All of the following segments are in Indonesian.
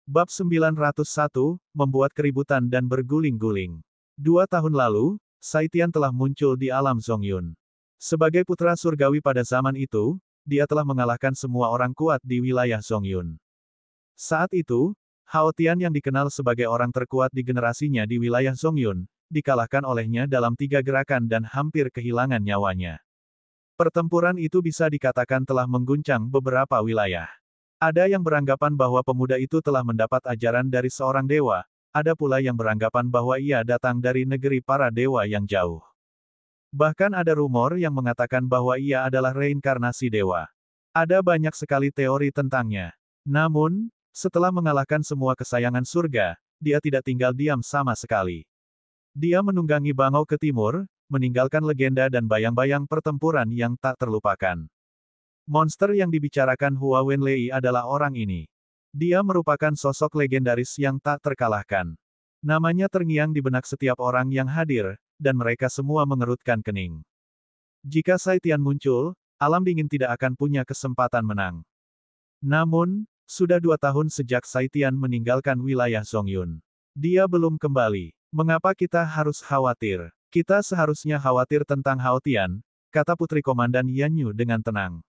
Bab 901, membuat keributan dan berguling-guling. 2 tahun lalu, Saitian telah muncul di alam Zongyun. Sebagai putra surgawi pada zaman itu, dia telah mengalahkan semua orang kuat di wilayah Zongyun. Saat itu, Hao Tian yang dikenal sebagai orang terkuat di generasinya di wilayah Zongyun, dikalahkan olehnya dalam 3 gerakan dan hampir kehilangan nyawanya. Pertempuran itu bisa dikatakan telah mengguncang beberapa wilayah. Ada yang beranggapan bahwa pemuda itu telah mendapat ajaran dari seorang dewa, ada pula yang beranggapan bahwa ia datang dari negeri para dewa yang jauh. Bahkan ada rumor yang mengatakan bahwa ia adalah reinkarnasi dewa. Ada banyak sekali teori tentangnya. Namun, setelah mengalahkan semua kesayangan surga, dia tidak tinggal diam sama sekali. Dia menunggangi bangau ke timur, meninggalkan legenda dan bayang-bayang pertempuran yang tak terlupakan. Monster yang dibicarakan Hua Wenlei adalah orang ini. Dia merupakan sosok legendaris yang tak terkalahkan. Namanya terngiang di benak setiap orang yang hadir, dan mereka semua mengerutkan kening. Jika Saitian muncul, alam dingin tidak akan punya kesempatan menang. Namun, sudah 2 tahun sejak Saitian meninggalkan wilayah Zongyun. Dia belum kembali. Mengapa kita harus khawatir? Kita seharusnya khawatir tentang Hao Tian, kata Putri Komandan Yanyu dengan tenang.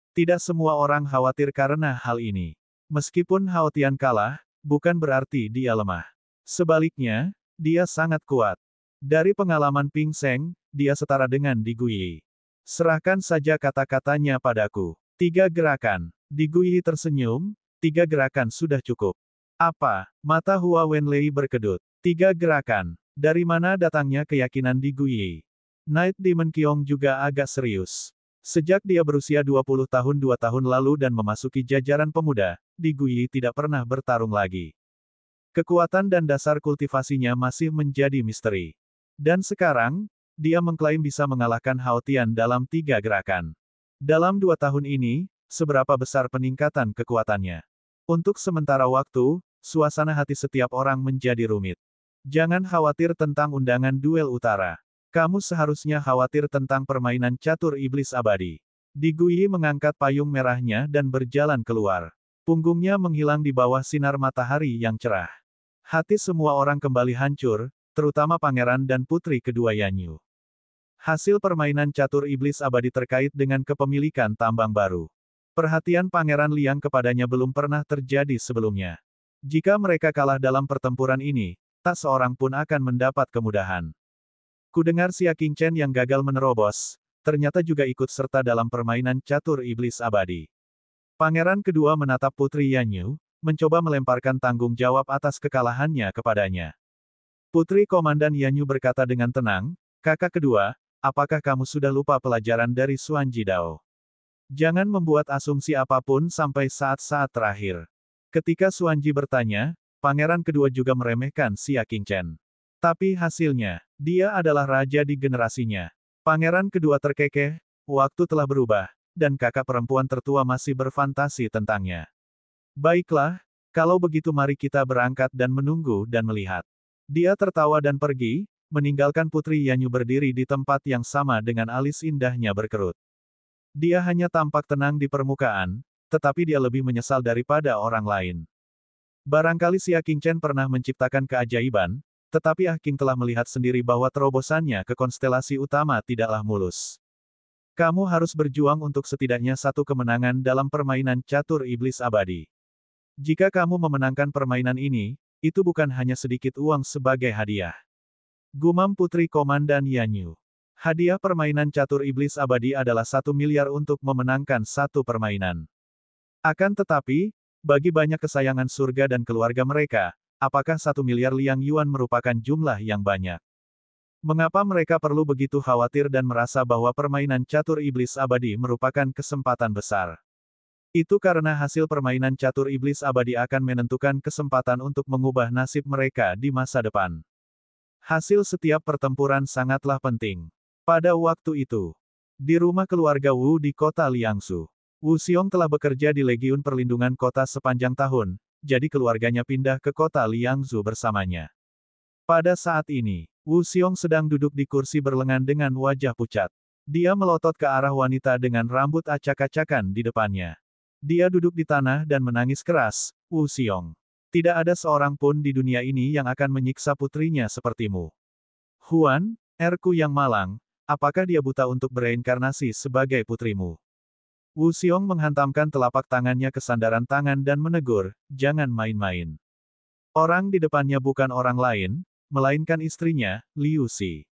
Tidak semua orang khawatir karena hal ini. Meskipun Hao Tian kalah, bukan berarti dia lemah. Sebaliknya, dia sangat kuat. Dari pengalaman Ping Seng, dia setara dengan Di Guiyi. Serahkan saja kata-katanya padaku. 3 gerakan. Di Guiyi tersenyum, 3 gerakan sudah cukup. Apa? Mata Hua Wenlei berkedut. 3 gerakan. Dari mana datangnya keyakinan Di Guiyi? Night Demon Qiong juga agak serius. Sejak dia berusia 20 tahun 2 tahun lalu dan memasuki jajaran pemuda, Di Guiyi tidak pernah bertarung lagi. Kekuatan dan dasar kultivasinya masih menjadi misteri. Dan sekarang, dia mengklaim bisa mengalahkan Hao Tian dalam 3 gerakan. Dalam 2 tahun ini, seberapa besar peningkatan kekuatannya? Untuk sementara waktu, suasana hati setiap orang menjadi rumit. Jangan khawatir tentang undangan duel utara. Kamu seharusnya khawatir tentang permainan catur iblis abadi. Di Guiyi mengangkat payung merahnya dan berjalan keluar. Punggungnya menghilang di bawah sinar matahari yang cerah. Hati semua orang kembali hancur, terutama pangeran dan putri kedua Yanyu. Hasil permainan catur iblis abadi terkait dengan kepemilikan tambang baru. Perhatian Pangeran Liang kepadanya belum pernah terjadi sebelumnya. Jika mereka kalah dalam pertempuran ini, tak seorang pun akan mendapat kemudahan. Kudengar Xia Qingchen yang gagal menerobos, ternyata juga ikut serta dalam permainan catur iblis abadi. Pangeran kedua menatap Putri Yanyu, mencoba melemparkan tanggung jawab atas kekalahannya kepadanya. Putri Komandan Yanyu berkata dengan tenang, "Kakak kedua, apakah kamu sudah lupa pelajaran dari Xuan Jidao? Jangan membuat asumsi apapun sampai saat-saat terakhir." Ketika Xuanji bertanya, Pangeran kedua juga meremehkan Xia Qingchen. Tapi hasilnya, dia adalah raja di generasinya. Pangeran kedua terkekeh, waktu telah berubah, dan kakak perempuan tertua masih berfantasi tentangnya. Baiklah, kalau begitu mari kita berangkat dan menunggu dan melihat. Dia tertawa dan pergi, meninggalkan Putri Yanyu berdiri di tempat yang sama dengan alis indahnya berkerut. Dia hanya tampak tenang di permukaan, tetapi dia lebih menyesal daripada orang lain. Barangkali Xia Qingchen pernah menciptakan keajaiban, tetapi Ah King telah melihat sendiri bahwa terobosannya ke konstelasi utama tidaklah mulus. Kamu harus berjuang untuk setidaknya 1 kemenangan dalam permainan catur iblis abadi. Jika kamu memenangkan permainan ini, itu bukan hanya sedikit uang sebagai hadiah. Gumam Putri Komandan Yanyu. Hadiah permainan catur iblis abadi adalah 1 miliar untuk memenangkan 1 permainan. Akan tetapi, bagi banyak kesayangan surga dan keluarga mereka, apakah 1 miliar liang yuan merupakan jumlah yang banyak? Mengapa mereka perlu begitu khawatir dan merasa bahwa permainan catur iblis abadi merupakan kesempatan besar? Itu karena hasil permainan catur iblis abadi akan menentukan kesempatan untuk mengubah nasib mereka di masa depan. Hasil setiap pertempuran sangatlah penting. Pada waktu itu, di rumah keluarga Wu di kota Liangsu, Wu Xiong telah bekerja di Legiun Perlindungan Kota sepanjang tahun, jadi keluarganya pindah ke kota Liangsu bersamanya. Pada saat ini, Wu Xiong sedang duduk di kursi berlengan dengan wajah pucat. Dia melotot ke arah wanita dengan rambut acak-acakan di depannya. Dia duduk di tanah dan menangis keras, "Wu Xiong. Tidak ada seorang pun di dunia ini yang akan menyiksa putrinya sepertimu. Huan, R-ku yang malang, apakah dia buta untuk bereinkarnasi sebagai putrimu? Wu Xiong menghantamkan telapak tangannya ke sandaran tangan dan menegur, jangan main-main. Orang di depannya bukan orang lain, melainkan istrinya, Liu Xi.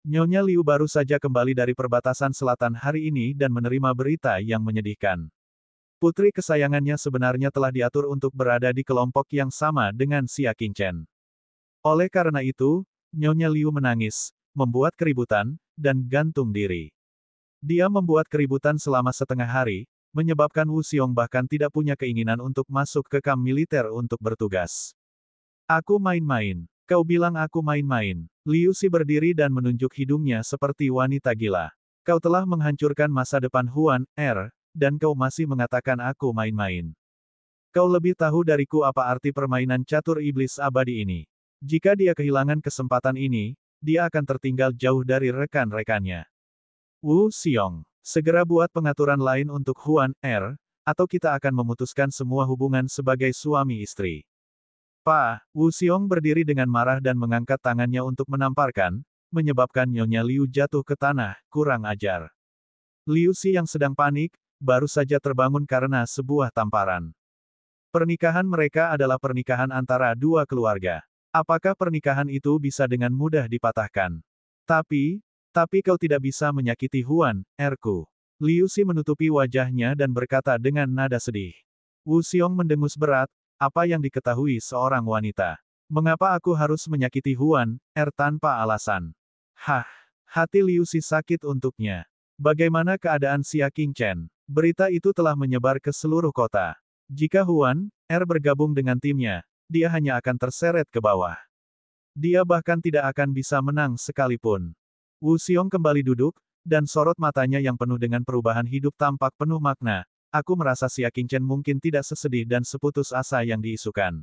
Nyonya Liu baru saja kembali dari perbatasan selatan hari ini dan menerima berita yang menyedihkan. Putri kesayangannya sebenarnya telah diatur untuk berada di kelompok yang sama dengan Xia Qingchen. Oleh karena itu, Nyonya Liu menangis, membuat keributan, dan gantung diri. Dia membuat keributan selama setengah hari, menyebabkan Wu Xiong bahkan tidak punya keinginan untuk masuk ke kamp militer untuk bertugas. Aku main-main. Kau bilang aku main-main. Liu Xi berdiri dan menunjuk hidungnya seperti wanita gila. Kau telah menghancurkan masa depan Huan, R, dan kau masih mengatakan aku main-main. Kau lebih tahu dariku apa arti permainan catur iblis abadi ini. Jika dia kehilangan kesempatan ini, dia akan tertinggal jauh dari rekan-rekannya. Wu Xiong, segera buat pengaturan lain untuk Huan, R, atau kita akan memutuskan semua hubungan sebagai suami istri. Pak, Wu Xiong berdiri dengan marah dan mengangkat tangannya untuk menamparkan, menyebabkan Nyonya Liu jatuh ke tanah, kurang ajar. Liu Xi yang sedang panik, baru saja terbangun karena sebuah tamparan. Pernikahan mereka adalah pernikahan antara dua keluarga. Apakah pernikahan itu bisa dengan mudah dipatahkan? Tapi kau tidak bisa menyakiti Huan, R-ku. Liu Xi menutupi wajahnya dan berkata dengan nada sedih. Wu Xiong mendengus berat, apa yang diketahui seorang wanita? Mengapa aku harus menyakiti Huan, R tanpa alasan? Hah, hati Liu Xi sakit untuknya. Bagaimana keadaan Xia Qingchen? Berita itu telah menyebar ke seluruh kota. Jika Huan, R bergabung dengan timnya, dia hanya akan terseret ke bawah. Dia bahkan tidak akan bisa menang sekalipun. Wu Xiong kembali duduk, dan sorot matanya yang penuh dengan perubahan hidup tampak penuh makna. Aku merasa Xia Qingchen mungkin tidak sesedih dan seputus asa yang diisukan.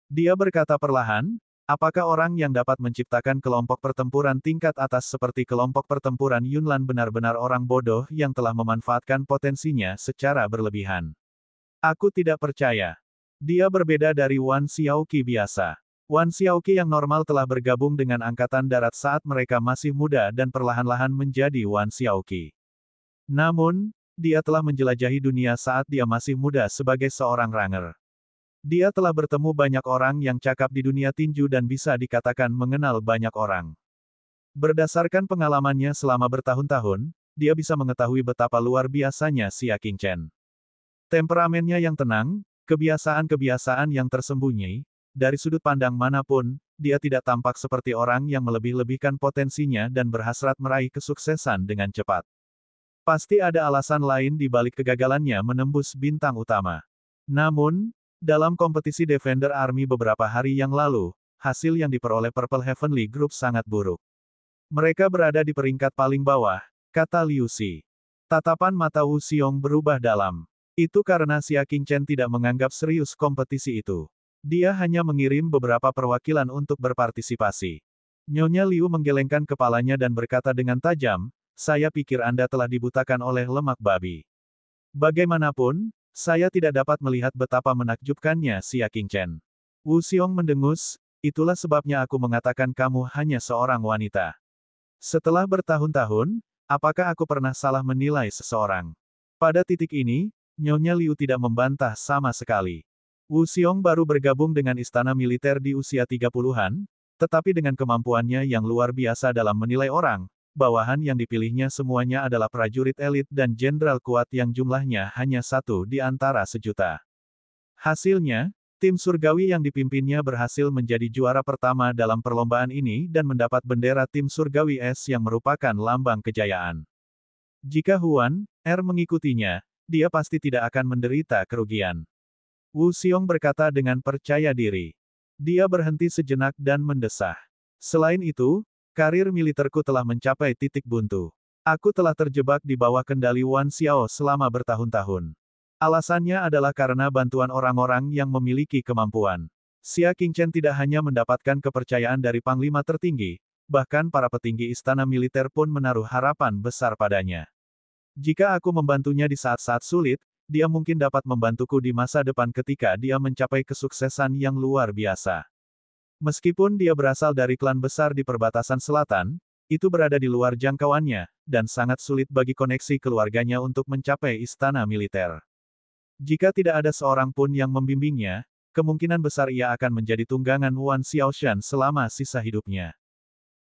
Dia berkata perlahan, apakah orang yang dapat menciptakan kelompok pertempuran tingkat atas seperti kelompok pertempuran Yunlan benar-benar orang bodoh yang telah memanfaatkan potensinya secara berlebihan? Aku tidak percaya. Dia berbeda dari Wan Xiaoqi biasa. Wan Xiaoqi yang normal telah bergabung dengan Angkatan Darat saat mereka masih muda dan perlahan-lahan menjadi Wan Xiaoqi. Namun, dia telah menjelajahi dunia saat dia masih muda sebagai seorang ranger. Dia telah bertemu banyak orang yang cakap di dunia tinju dan bisa dikatakan mengenal banyak orang. Berdasarkan pengalamannya selama bertahun-tahun, dia bisa mengetahui betapa luar biasanya Xia Qingchen. Temperamennya yang tenang, kebiasaan-kebiasaan yang tersembunyi, dari sudut pandang manapun, dia tidak tampak seperti orang yang melebih-lebihkan potensinya dan berhasrat meraih kesuksesan dengan cepat. Pasti ada alasan lain di balik kegagalannya menembus bintang utama. Namun, dalam kompetisi Defender Army beberapa hari yang lalu, hasil yang diperoleh Purple Heavenly Group sangat buruk. Mereka berada di peringkat paling bawah, kata Liu Xi. Tatapan mata Wu Xiong berubah dalam. Itu karena Xia Qingchen tidak menganggap serius kompetisi itu. Dia hanya mengirim beberapa perwakilan untuk berpartisipasi. Nyonya Liu menggelengkan kepalanya dan berkata dengan tajam, saya pikir Anda telah dibutakan oleh lemak babi. Bagaimanapun, saya tidak dapat melihat betapa menakjubkannya Xia Qingchen. Wu Xiong mendengus, itulah sebabnya aku mengatakan kamu hanya seorang wanita. Setelah bertahun-tahun, apakah aku pernah salah menilai seseorang? Pada titik ini, Nyonya Liu tidak membantah sama sekali. Wu Xiong baru bergabung dengan istana militer di usia 30-an, tetapi dengan kemampuannya yang luar biasa dalam menilai orang, bawahan yang dipilihnya semuanya adalah prajurit elit dan jenderal kuat yang jumlahnya hanya 1 di antara 1.000.000. Hasilnya, tim surgawi yang dipimpinnya berhasil menjadi juara pertama dalam perlombaan ini dan mendapat bendera tim surgawi S yang merupakan lambang kejayaan. Jika Huan, R mengikutinya, dia pasti tidak akan menderita kerugian. Wu Xiong berkata dengan percaya diri. Dia berhenti sejenak dan mendesah. Selain itu, karir militerku telah mencapai titik buntu. Aku telah terjebak di bawah kendali Wan Xiao selama bertahun-tahun. Alasannya adalah karena bantuan orang-orang yang memiliki kemampuan. Xia Qingchen tidak hanya mendapatkan kepercayaan dari panglima tertinggi, bahkan para petinggi istana militer pun menaruh harapan besar padanya. Jika aku membantunya di saat-saat sulit, dia mungkin dapat membantuku di masa depan ketika dia mencapai kesuksesan yang luar biasa. Meskipun dia berasal dari klan besar di perbatasan selatan, itu berada di luar jangkauannya, dan sangat sulit bagi koneksi keluarganya untuk mencapai istana militer. Jika tidak ada seorang pun yang membimbingnya, kemungkinan besar ia akan menjadi tunggangan Wan Xiaoshan selama sisa hidupnya.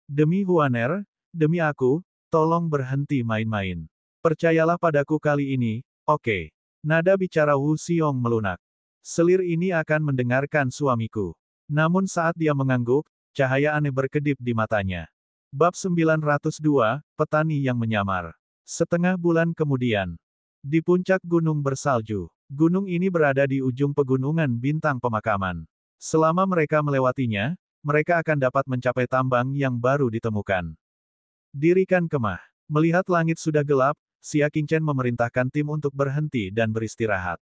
Demi Huaner, demi aku, tolong berhenti main-main. Percayalah padaku kali ini, oke. Nada bicara Wu Xiong melunak. Selir ini akan mendengarkan suamiku. Namun saat dia mengangguk, cahaya aneh berkedip di matanya. Bab 902, Petani yang Menyamar. Setengah bulan kemudian. Di puncak gunung bersalju. Gunung ini berada di ujung pegunungan bintang pemakaman. Selama mereka melewatinya, mereka akan dapat mencapai tambang yang baru ditemukan. Dirikan kemah. Melihat langit sudah gelap, Xia Qingchen memerintahkan tim untuk berhenti dan beristirahat.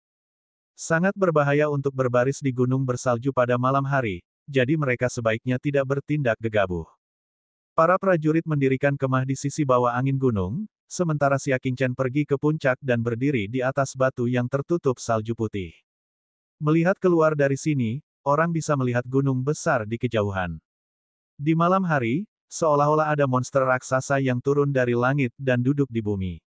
Sangat berbahaya untuk berbaris di gunung bersalju pada malam hari, jadi mereka sebaiknya tidak bertindak gegabah. Para prajurit mendirikan kemah di sisi bawah angin gunung, sementara Xia Qingchen pergi ke puncak dan berdiri di atas batu yang tertutup salju putih. Melihat keluar dari sini, orang bisa melihat gunung besar di kejauhan. Di malam hari, seolah-olah ada monster raksasa yang turun dari langit dan duduk di bumi.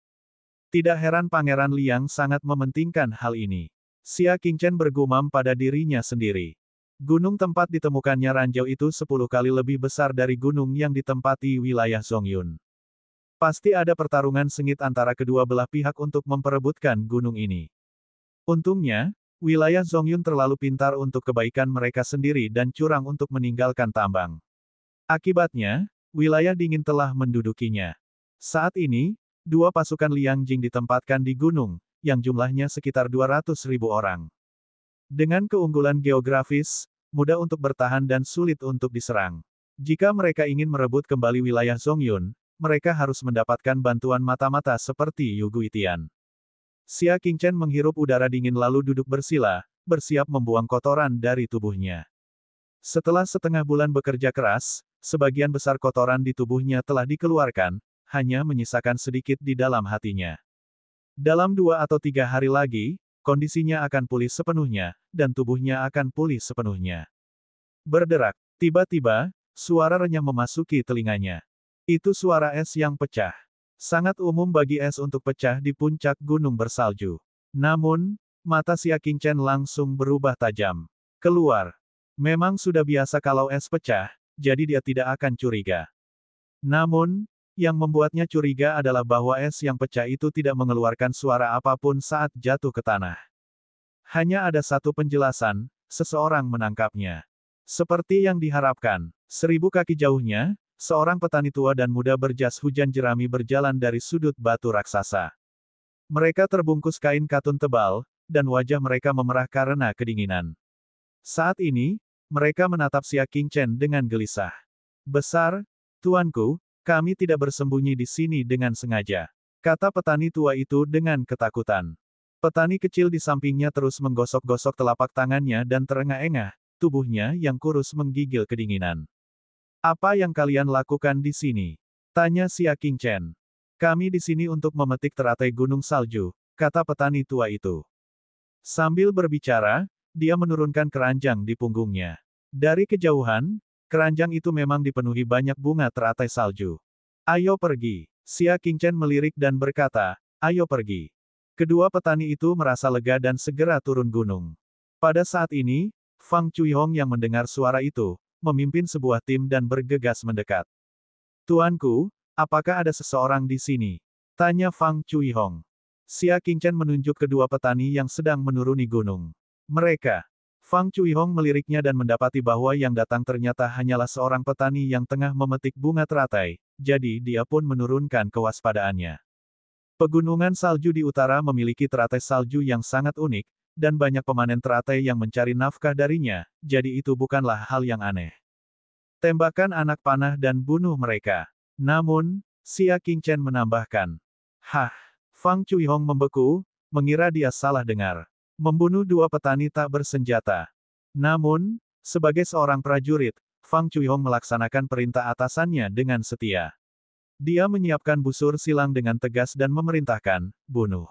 Tidak heran Pangeran Liang sangat mementingkan hal ini. Xia Qingchen bergumam pada dirinya sendiri. Gunung tempat ditemukannya ranjau itu 10 kali lebih besar dari gunung yang ditempati wilayah Zongyun. Pasti ada pertarungan sengit antara kedua belah pihak untuk memperebutkan gunung ini. Untungnya, wilayah Zongyun terlalu pintar untuk kebaikan mereka sendiri dan curang untuk meninggalkan tambang. Akibatnya, wilayah dingin telah mendudukinya. Saat ini, dua pasukan Liang Jing ditempatkan di gunung, yang jumlahnya sekitar 200.000 orang. Dengan keunggulan geografis, mudah untuk bertahan dan sulit untuk diserang. Jika mereka ingin merebut kembali wilayah Zongyun, mereka harus mendapatkan bantuan mata-mata seperti Yu Guitian. Xia Qingchen menghirup udara dingin lalu duduk bersila, bersiap membuang kotoran dari tubuhnya. Setelah setengah bulan bekerja keras, sebagian besar kotoran di tubuhnya telah dikeluarkan, hanya menyisakan sedikit di dalam hatinya. Dalam 2 atau 3 hari lagi, kondisinya akan pulih sepenuhnya, dan tubuhnya akan pulih sepenuhnya. Berderak. Tiba-tiba, suara renyah memasuki telinganya. Itu suara es yang pecah. Sangat umum bagi es untuk pecah di puncak gunung bersalju. Namun, mata Xia Qingchen langsung berubah tajam. Keluar. Memang sudah biasa kalau es pecah, jadi dia tidak akan curiga. Namun, yang membuatnya curiga adalah bahwa es yang pecah itu tidak mengeluarkan suara apapun saat jatuh ke tanah. Hanya ada satu penjelasan, seseorang menangkapnya. Seperti yang diharapkan, 1000 kaki jauhnya, seorang petani tua dan muda berjas hujan jerami berjalan dari sudut batu raksasa. Mereka terbungkus kain katun tebal, dan wajah mereka memerah karena kedinginan. Saat ini, mereka menatap Xia Qingchen dengan gelisah. Besar, tuanku, kami tidak bersembunyi di sini dengan sengaja, kata petani tua itu dengan ketakutan. Petani kecil di sampingnya terus menggosok-gosok telapak tangannya dan terengah-engah, tubuhnya yang kurus menggigil kedinginan. Apa yang kalian lakukan di sini? Tanya Xia Qingchen. Kami di sini untuk memetik teratai gunung salju, kata petani tua itu. Sambil berbicara, dia menurunkan keranjang di punggungnya. Dari kejauhan, keranjang itu memang dipenuhi banyak bunga teratai salju. Ayo pergi. Xia Qingchen melirik dan berkata, ayo pergi. Kedua petani itu merasa lega dan segera turun gunung. Pada saat ini, Fang Cuihong yang mendengar suara itu, memimpin sebuah tim dan bergegas mendekat. Tuanku, apakah ada seseorang di sini? Tanya Fang Cuihong. Xia Qingchen menunjuk kedua petani yang sedang menuruni gunung. Mereka. Fang Cuihong meliriknya dan mendapati bahwa yang datang ternyata hanyalah seorang petani yang tengah memetik bunga teratai, jadi dia pun menurunkan kewaspadaannya. Pegunungan salju di utara memiliki teratai salju yang sangat unik, dan banyak pemanen teratai yang mencari nafkah darinya, jadi itu bukanlah hal yang aneh. Tembakan anak panah dan bunuh mereka. Namun, Xia Qingchen menambahkan. Hah, Fang Cuihong membeku, mengira dia salah dengar. Membunuh dua petani tak bersenjata. Namun, sebagai seorang prajurit, Fang Cuihong melaksanakan perintah atasannya dengan setia. Dia menyiapkan busur silang dengan tegas dan memerintahkan, bunuh.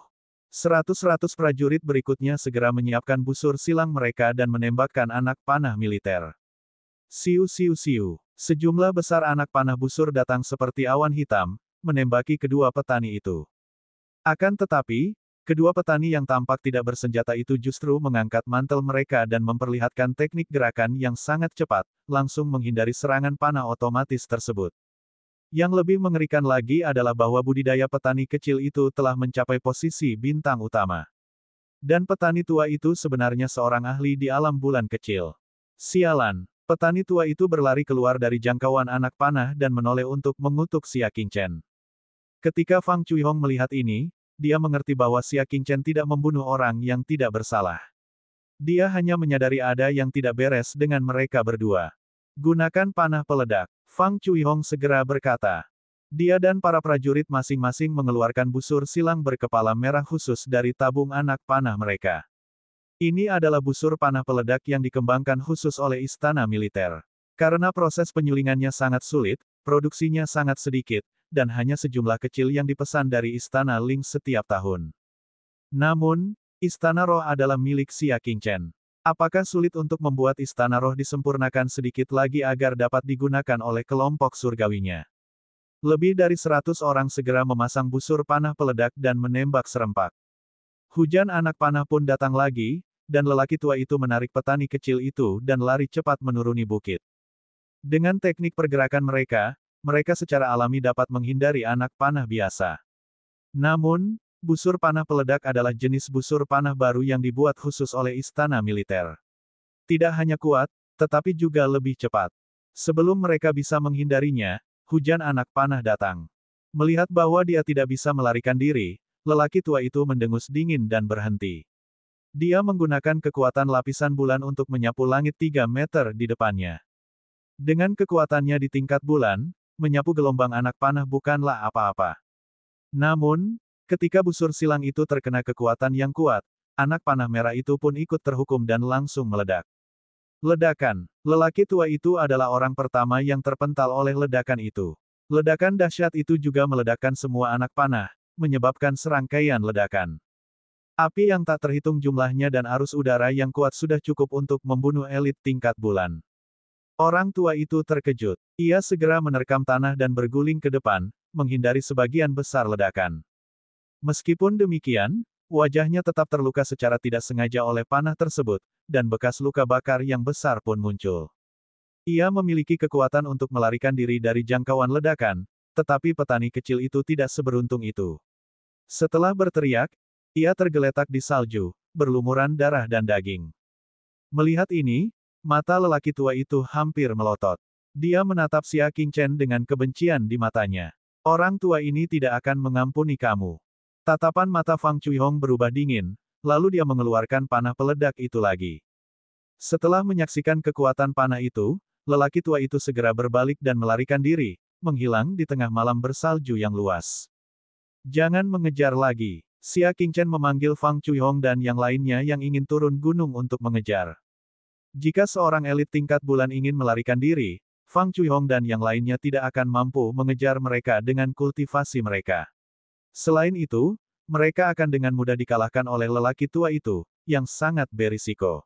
Seratus prajurit berikutnya segera menyiapkan busur silang mereka dan menembakkan anak panah militer. Siu siu siu. Sejumlah besar anak panah busur datang seperti awan hitam, menembaki kedua petani itu. Akan tetapi, kedua petani yang tampak tidak bersenjata itu justru mengangkat mantel mereka dan memperlihatkan teknik gerakan yang sangat cepat, langsung menghindari serangan panah otomatis tersebut. Yang lebih mengerikan lagi adalah bahwa budidaya petani kecil itu telah mencapai posisi bintang utama. Dan petani tua itu sebenarnya seorang ahli di alam bulan kecil. Sialan, petani tua itu berlari keluar dari jangkauan anak panah dan menoleh untuk mengutuk Xia Qingchen. Ketika Fang Chuihong melihat ini, dia mengerti bahwa Xia Qingchen tidak membunuh orang yang tidak bersalah. Dia hanya menyadari ada yang tidak beres dengan mereka berdua. Gunakan panah peledak. Fang Chuihong segera berkata. Dia dan para prajurit masing-masing mengeluarkan busur silang berkepala merah khusus dari tabung anak panah mereka. Ini adalah busur panah peledak yang dikembangkan khusus oleh istana militer. Karena proses penyulingannya sangat sulit, produksinya sangat sedikit, dan hanya sejumlah kecil yang dipesan dari istana Ling setiap tahun. Namun, istana roh adalah milik Xia Qingchen. Apakah sulit untuk membuat istana roh disempurnakan sedikit lagi agar dapat digunakan oleh kelompok surgawinya? Lebih dari 100 orang segera memasang busur panah peledak dan menembak serempak. Hujan anak panah pun datang lagi, dan lelaki tua itu menarik petani kecil itu dan lari cepat menuruni bukit. Dengan teknik pergerakan mereka, mereka secara alami dapat menghindari anak panah biasa. Namun, busur panah peledak adalah jenis busur panah baru yang dibuat khusus oleh istana militer. Tidak hanya kuat, tetapi juga lebih cepat. Sebelum mereka bisa menghindarinya, hujan anak panah datang. Melihat bahwa dia tidak bisa melarikan diri, lelaki tua itu mendengus dingin dan berhenti. Dia menggunakan kekuatan lapisan bulan untuk menyapu langit 3 meter di depannya. Dengan kekuatannya di tingkat bulan, menyapu gelombang anak panah bukanlah apa-apa. Namun, ketika busur silang itu terkena kekuatan yang kuat, anak panah merah itu pun ikut terhukum dan langsung meledak. Ledakan. Lelaki tua itu adalah orang pertama yang terpental oleh ledakan itu. Ledakan dahsyat itu juga meledakkan semua anak panah, menyebabkan serangkaian ledakan. Api yang tak terhitung jumlahnya dan arus udara yang kuat sudah cukup untuk membunuh elit tingkat bulan. Orang tua itu terkejut. Ia segera menerkam tanah dan berguling ke depan, menghindari sebagian besar ledakan. Meskipun demikian, wajahnya tetap terluka secara tidak sengaja oleh panah tersebut, dan bekas luka bakar yang besar pun muncul. Ia memiliki kekuatan untuk melarikan diri dari jangkauan ledakan, tetapi petani kecil itu tidak seberuntung itu. Setelah berteriak, ia tergeletak di salju, berlumuran darah dan daging. Melihat ini, mata lelaki tua itu hampir melotot. Dia menatap Xia Qingchen dengan kebencian di matanya. Orang tua ini tidak akan mengampuni kamu. Tatapan mata Fang Chuihong berubah dingin, lalu dia mengeluarkan panah peledak itu lagi. Setelah menyaksikan kekuatan panah itu, lelaki tua itu segera berbalik dan melarikan diri, menghilang di tengah malam bersalju yang luas. Jangan mengejar lagi. Xia Qingchen memanggil Fang Chuihong dan yang lainnya yang ingin turun gunung untuk mengejar. Jika seorang elit tingkat bulan ingin melarikan diri, Fang Chuihong dan yang lainnya tidak akan mampu mengejar mereka dengan kultivasi mereka. Selain itu, mereka akan dengan mudah dikalahkan oleh lelaki tua itu, yang sangat berisiko.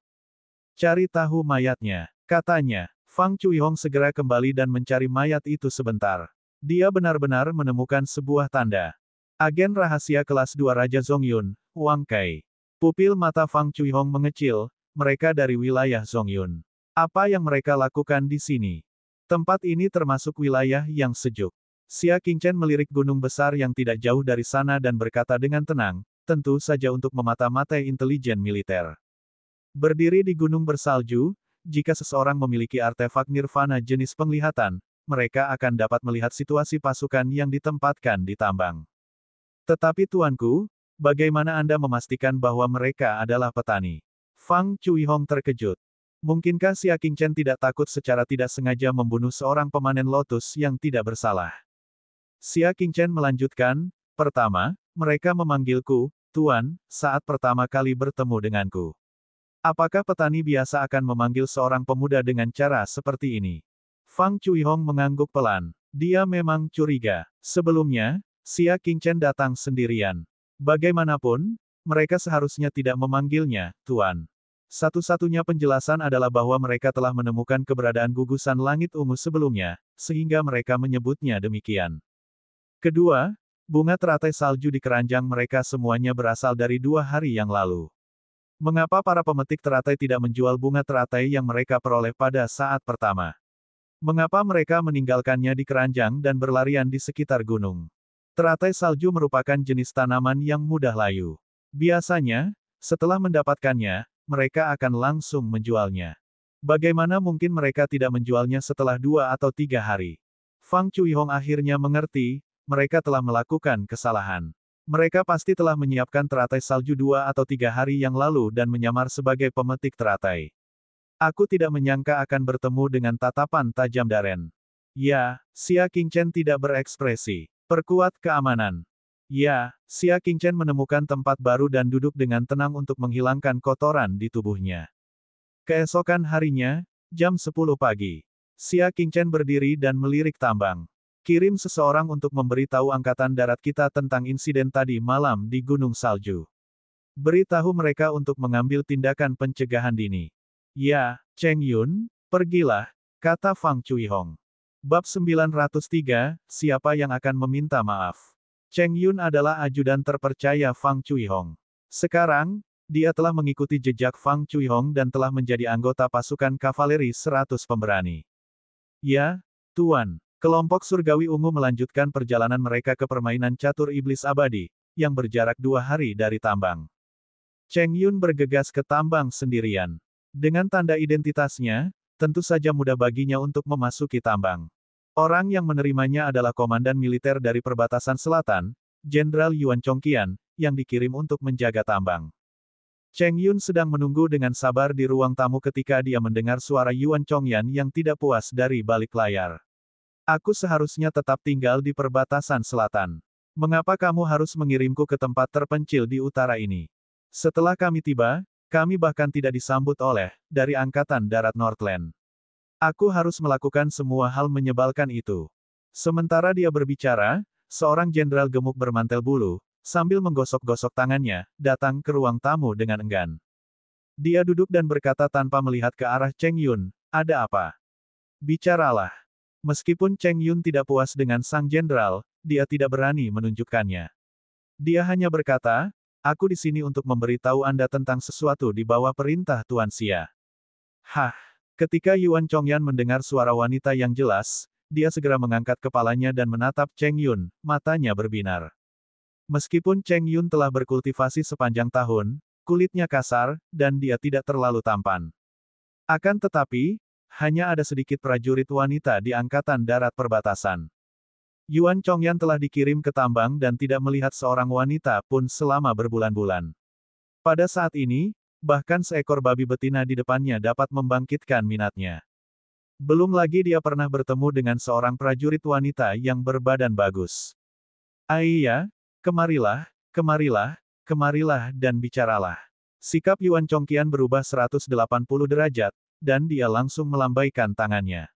Cari tahu mayatnya, katanya. Fang Chuihong segera kembali dan mencari mayat itu sebentar. Dia benar-benar menemukan sebuah tanda. Agen rahasia kelas 2 Raja Zongyun, Wang Kai. Pupil mata Fang Chuihong mengecil, mereka dari wilayah Zongyun. Apa yang mereka lakukan di sini? Tempat ini termasuk wilayah yang sejuk. Xia Qingchen melirik gunung besar yang tidak jauh dari sana dan berkata dengan tenang, tentu saja untuk memata-matai intelijen militer. Berdiri di gunung bersalju, jika seseorang memiliki artefak nirvana jenis penglihatan, mereka akan dapat melihat situasi pasukan yang ditempatkan di tambang. Tetapi tuanku, bagaimana Anda memastikan bahwa mereka adalah petani? Fang Chuihong terkejut. Mungkinkah Xia Qingchen tidak takut secara tidak sengaja membunuh seorang pemanen lotus yang tidak bersalah? Xia Qingchen melanjutkan, pertama, mereka memanggilku, Tuan, saat pertama kali bertemu denganku. Apakah petani biasa akan memanggil seorang pemuda dengan cara seperti ini? Fang Chuihong mengangguk pelan. Dia memang curiga. Sebelumnya, Xia Qingchen datang sendirian. Bagaimanapun, mereka seharusnya tidak memanggilnya Tuan. Satu-satunya penjelasan adalah bahwa mereka telah menemukan keberadaan gugusan langit ungu sebelumnya, sehingga mereka menyebutnya demikian. Kedua, bunga teratai salju di keranjang mereka semuanya berasal dari 2 hari yang lalu. Mengapa para pemetik teratai tidak menjual bunga teratai yang mereka peroleh pada saat pertama? Mengapa mereka meninggalkannya di keranjang dan berlarian di sekitar gunung? Teratai salju merupakan jenis tanaman yang mudah layu. Biasanya, setelah mendapatkannya, mereka akan langsung menjualnya. Bagaimana mungkin mereka tidak menjualnya setelah 2 atau 3 hari? Fang Chuihong akhirnya mengerti, mereka telah melakukan kesalahan. Mereka pasti telah menyiapkan teratai salju 2 atau 3 hari yang lalu dan menyamar sebagai pemetik teratai. Aku tidak menyangka akan bertemu dengan tatapan tajam Daren. Ya, Xia Qingchen tidak berekspresi. Perkuat keamanan. Ya, Xia Qingchen menemukan tempat baru dan duduk dengan tenang untuk menghilangkan kotoran di tubuhnya. Keesokan harinya, jam 10 pagi. Xia Qingchen berdiri dan melirik tambang. Kirim seseorang untuk memberitahu Angkatan Darat kita tentang insiden tadi malam di Gunung Salju. Beritahu mereka untuk mengambil tindakan pencegahan dini. Ya, Cheng Yun, pergilah, kata Fang Chuihong. Bab 903, siapa yang akan meminta maaf? Cheng Yun adalah ajudan terpercaya Fang Chuihong. Sekarang, dia telah mengikuti jejak Fang Chuihong dan telah menjadi anggota pasukan kavaleri 100 pemberani. Ya, Tuan. Kelompok surgawi ungu melanjutkan perjalanan mereka ke permainan catur iblis abadi, yang berjarak 2 hari dari tambang. Cheng Yun bergegas ke tambang sendirian. Dengan tanda identitasnya, tentu saja mudah baginya untuk memasuki tambang. Orang yang menerimanya adalah komandan militer dari perbatasan selatan, Jenderal Yuan Chongqian, yang dikirim untuk menjaga tambang. Cheng Yun sedang menunggu dengan sabar di ruang tamu ketika dia mendengar suara Yuan Chongqian yang tidak puas dari balik layar. Aku seharusnya tetap tinggal di perbatasan selatan. Mengapa kamu harus mengirimku ke tempat terpencil di utara ini? Setelah kami tiba, kami bahkan tidak disambut oleh, dari Angkatan Darat Northland. Aku harus melakukan semua hal menyebalkan itu. Sementara dia berbicara, seorang jenderal gemuk bermantel bulu, sambil menggosok-gosok tangannya, datang ke ruang tamu dengan enggan. Dia duduk dan berkata tanpa melihat ke arah Cheng Yun, ada apa? Bicaralah. Meskipun Cheng Yun tidak puas dengan sang jenderal, dia tidak berani menunjukkannya. Dia hanya berkata, aku di sini untuk memberitahu Anda tentang sesuatu di bawah perintah Tuan Xia. Hah. Ketika Yuan Chongqian mendengar suara wanita yang jelas, dia segera mengangkat kepalanya dan menatap Cheng Yun, matanya berbinar. Meskipun Cheng Yun telah berkultivasi sepanjang tahun, kulitnya kasar, dan dia tidak terlalu tampan. Akan tetapi, hanya ada sedikit prajurit wanita di Angkatan Darat Perbatasan. Yuan Chongqian telah dikirim ke tambang dan tidak melihat seorang wanita pun selama berbulan-bulan. Pada saat ini, bahkan seekor babi betina di depannya dapat membangkitkan minatnya. Belum lagi dia pernah bertemu dengan seorang prajurit wanita yang berbadan bagus. Aiya, kemarilah, kemarilah, kemarilah dan bicaralah. Sikap Yuan Chongqian berubah 180 derajat, dan dia langsung melambaikan tangannya.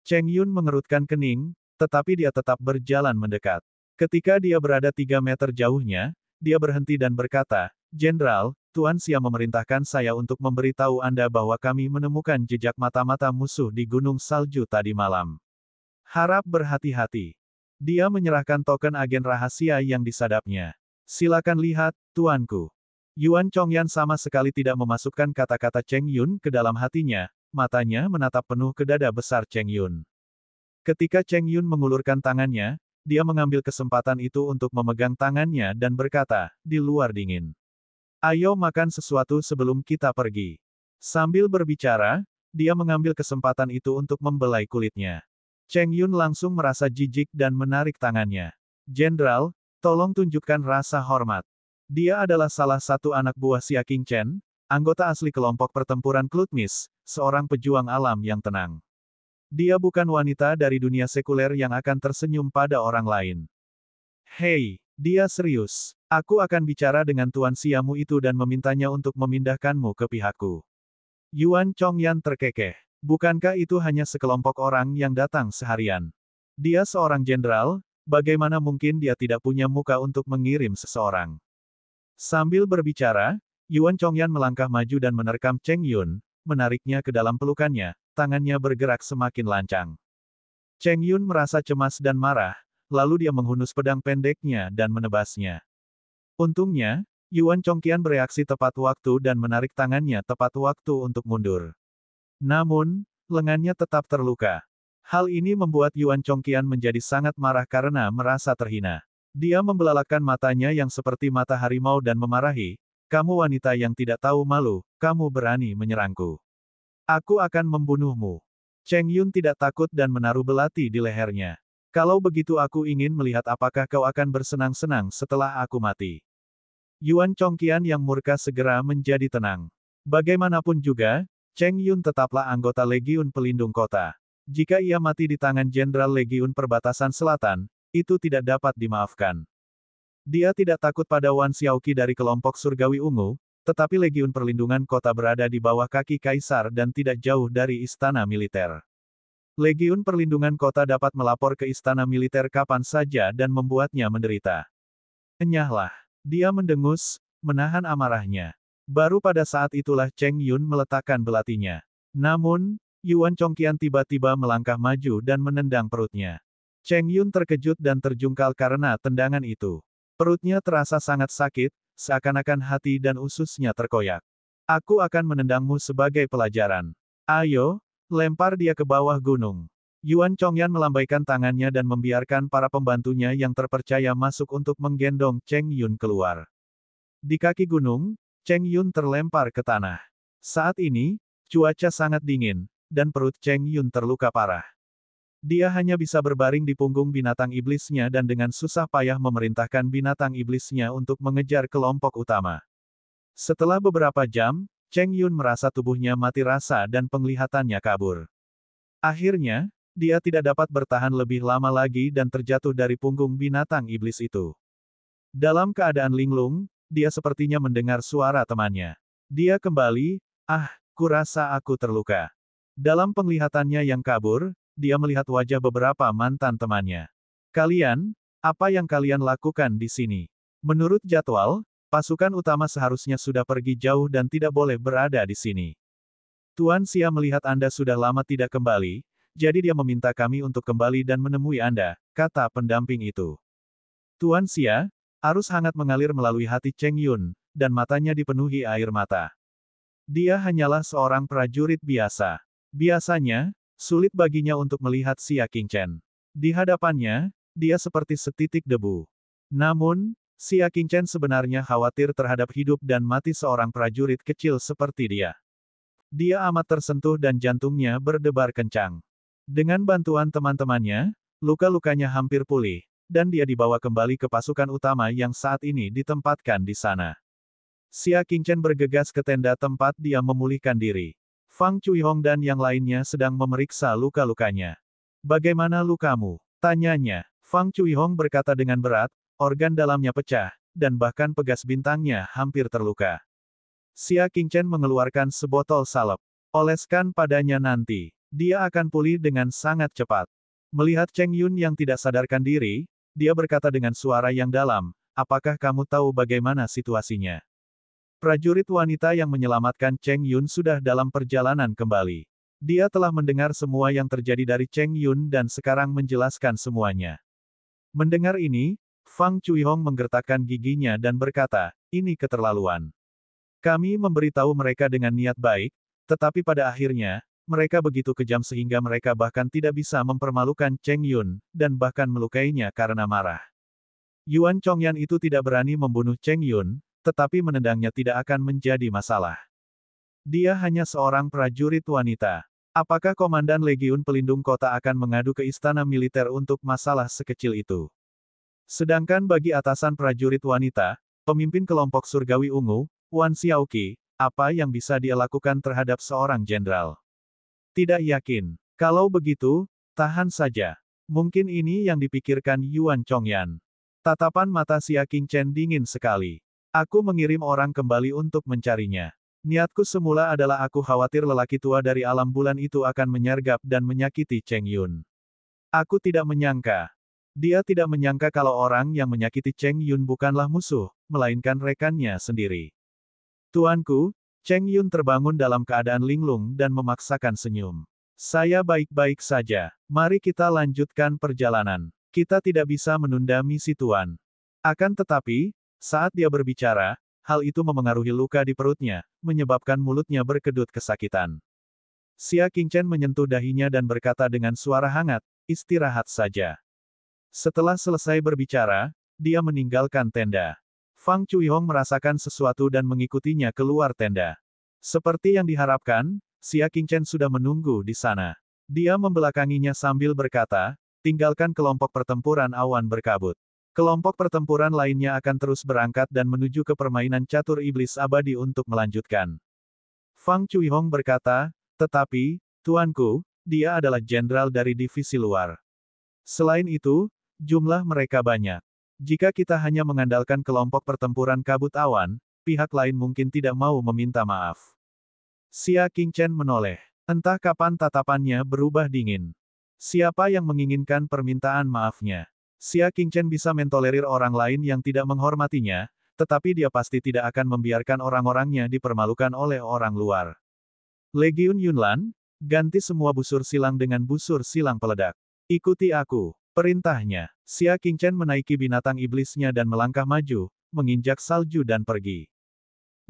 Cheng Yun mengerutkan kening, tetapi dia tetap berjalan mendekat. Ketika dia berada 3 meter jauhnya, dia berhenti dan berkata, Jenderal, Tuan Xia memerintahkan saya untuk memberitahu Anda bahwa kami menemukan jejak mata-mata musuh di Gunung Salju tadi malam. Harap berhati-hati. Dia menyerahkan token agen rahasia yang disadapnya. Silakan lihat, Tuanku. Yuan Chongqian sama sekali tidak memasukkan kata-kata Cheng Yun ke dalam hatinya, matanya menatap penuh ke dada besar Cheng Yun. Ketika Cheng Yun mengulurkan tangannya, dia mengambil kesempatan itu untuk memegang tangannya dan berkata, di luar dingin. Ayo makan sesuatu sebelum kita pergi. Sambil berbicara, dia mengambil kesempatan itu untuk membelai kulitnya. Cheng Yun langsung merasa jijik dan menarik tangannya. Jenderal, tolong tunjukkan rasa hormat. Dia adalah salah satu anak buah Xia Qingchen, anggota asli kelompok pertempuran Klutmis, seorang pejuang alam yang tenang. Dia bukan wanita dari dunia sekuler yang akan tersenyum pada orang lain. Hei, dia serius. Aku akan bicara dengan Tuan Xiamu itu dan memintanya untuk memindahkanmu ke pihakku. Yuan Chongqian terkekeh. Bukankah itu hanya sekelompok orang yang datang seharian? Dia seorang jenderal, bagaimana mungkin dia tidak punya muka untuk mengirim seseorang? Sambil berbicara, Yuan Chongyan melangkah maju dan menerkam Cheng Yun, menariknya ke dalam pelukannya, tangannya bergerak semakin lancang. Cheng Yun merasa cemas dan marah, lalu dia menghunus pedang pendeknya dan menebasnya. Untungnya, Yuan Chongqian bereaksi tepat waktu dan menarik tangannya tepat waktu untuk mundur. Namun, lengannya tetap terluka. Hal ini membuat Yuan Chongqian menjadi sangat marah karena merasa terhina. Dia membelalakan matanya yang seperti mata harimau dan memarahi, "Kamu wanita yang tidak tahu malu, kamu berani menyerangku. Aku akan membunuhmu." Cheng Yun tidak takut dan menaruh belati di lehernya. "Kalau begitu aku ingin melihat apakah kau akan bersenang-senang setelah aku mati." Yuan Chongqian yang murka segera menjadi tenang. Bagaimanapun juga, Cheng Yun tetaplah anggota Legiun Pelindung Kota. Jika ia mati di tangan Jenderal Legiun Perbatasan Selatan, itu tidak dapat dimaafkan. Dia tidak takut pada Wan Xiaoqi dari kelompok Surgawi Ungu, tetapi Legiun Perlindungan Kota berada di bawah kaki Kaisar dan tidak jauh dari istana militer. Legiun Perlindungan Kota dapat melapor ke istana militer kapan saja dan membuatnya menderita. Enyahlah. Dia mendengus, menahan amarahnya. Baru pada saat itulah Cheng Yun meletakkan belatinya. Namun, Yuan Chongqian tiba-tiba melangkah maju dan menendang perutnya. Cheng Yun terkejut dan terjungkal karena tendangan itu. Perutnya terasa sangat sakit, seakan-akan hati dan ususnya terkoyak. "Aku akan menendangmu sebagai pelajaran. Ayo, lempar dia ke bawah gunung." Yuan Chongyan melambaikan tangannya dan membiarkan para pembantunya yang terpercaya masuk untuk menggendong Cheng Yun keluar. Di kaki gunung, Cheng Yun terlempar ke tanah. Saat ini, cuaca sangat dingin, dan perut Cheng Yun terluka parah. Dia hanya bisa berbaring di punggung binatang iblisnya dan dengan susah payah memerintahkan binatang iblisnya untuk mengejar kelompok utama. Setelah beberapa jam, Cheng Yun merasa tubuhnya mati rasa dan penglihatannya kabur. Akhirnya, dia tidak dapat bertahan lebih lama lagi dan terjatuh dari punggung binatang iblis itu. Dalam keadaan linglung, dia sepertinya mendengar suara temannya. Dia kembali, kurasa aku terluka. Dalam penglihatannya yang kabur, dia melihat wajah beberapa mantan temannya. "Kalian, apa yang kalian lakukan di sini?" Menurut jadwal, pasukan utama seharusnya sudah pergi jauh dan tidak boleh berada di sini. "Tuan Xia melihat Anda sudah lama tidak kembali, jadi dia meminta kami untuk kembali dan menemui Anda," kata pendamping itu. Tuan Xia, arus hangat mengalir melalui hati Cheng Yun, dan matanya dipenuhi air mata. Dia hanyalah seorang prajurit biasa. Biasanya, sulit baginya untuk melihat Xia Qingchen. Di hadapannya, dia seperti setitik debu. Namun, Xia Qingchen sebenarnya khawatir terhadap hidup dan mati seorang prajurit kecil seperti dia. Dia amat tersentuh dan jantungnya berdebar kencang. Dengan bantuan teman-temannya, luka-lukanya hampir pulih, dan dia dibawa kembali ke pasukan utama yang saat ini ditempatkan di sana. Xia Qingchen bergegas ke tenda tempat dia memulihkan diri. Fang Cuihong dan yang lainnya sedang memeriksa luka-lukanya. "Bagaimana lukamu?" tanyanya. Fang Cuihong berkata dengan berat, organ dalamnya pecah, dan bahkan pegas bintangnya hampir terluka. Xia Qingchen mengeluarkan sebotol salep. "Oleskan padanya nanti. Dia akan pulih dengan sangat cepat." Melihat Cheng Yun yang tidak sadarkan diri, dia berkata dengan suara yang dalam, "Apakah kamu tahu bagaimana situasinya?" Prajurit wanita yang menyelamatkan Cheng Yun sudah dalam perjalanan kembali. Dia telah mendengar semua yang terjadi dari Cheng Yun dan sekarang menjelaskan semuanya. Mendengar ini, Fang Cuihong menggertakkan giginya dan berkata, "Ini keterlaluan. Kami memberitahu mereka dengan niat baik, tetapi pada akhirnya, mereka begitu kejam sehingga mereka bahkan tidak bisa mempermalukan Cheng Yun, dan bahkan melukainya karena marah." Yuan Chongyan itu tidak berani membunuh Cheng Yun, tetapi menendangnya tidak akan menjadi masalah. Dia hanya seorang prajurit wanita. Apakah Komandan Legiun Pelindung Kota akan mengadu ke istana militer untuk masalah sekecil itu? Sedangkan bagi atasan prajurit wanita, pemimpin kelompok Surgawi Ungu, Wan Xiaoqi, apa yang bisa dia lakukan terhadap seorang jenderal? Tidak yakin. Kalau begitu, tahan saja. Mungkin ini yang dipikirkan Yuan Chongyan. Tatapan mata Xia Qingchen dingin sekali. "Aku mengirim orang kembali untuk mencarinya. Niatku semula adalah aku khawatir lelaki tua dari alam bulan itu akan menyergap dan menyakiti Cheng Yun. Aku tidak menyangka." Dia tidak menyangka kalau orang yang menyakiti Cheng Yun bukanlah musuh, melainkan rekannya sendiri. Tuanku, Cheng Yun terbangun dalam keadaan linglung dan memaksakan senyum. Saya baik-baik saja. Mari kita lanjutkan perjalanan. Kita tidak bisa menunda misi Tuan. Akan tetapi, saat dia berbicara, hal itu memengaruhi luka di perutnya, menyebabkan mulutnya berkedut kesakitan. Xia Qingchen menyentuh dahinya dan berkata dengan suara hangat, istirahat saja. Setelah selesai berbicara, dia meninggalkan tenda. Fang Chuihong merasakan sesuatu dan mengikutinya keluar tenda. Seperti yang diharapkan, Xia Qingchen sudah menunggu di sana. Dia membelakanginya sambil berkata, tinggalkan kelompok pertempuran awan berkabut. Kelompok pertempuran lainnya akan terus berangkat dan menuju ke permainan catur iblis abadi untuk melanjutkan. Fang Chuihong berkata, tetapi, tuanku, dia adalah jenderal dari divisi luar. Selain itu, jumlah mereka banyak. Jika kita hanya mengandalkan kelompok pertempuran kabut awan, pihak lain mungkin tidak mau meminta maaf. Xia Qingchen menoleh. Entah kapan tatapannya berubah dingin. Siapa yang menginginkan permintaan maafnya? Xia Qingchen bisa mentolerir orang lain yang tidak menghormatinya, tetapi dia pasti tidak akan membiarkan orang-orangnya dipermalukan oleh orang luar. Legiun Yunlan, ganti semua busur silang dengan busur silang peledak. Ikuti aku. Perintahnya, Xia Qingchen menaiki binatang iblisnya dan melangkah maju, menginjak salju dan pergi.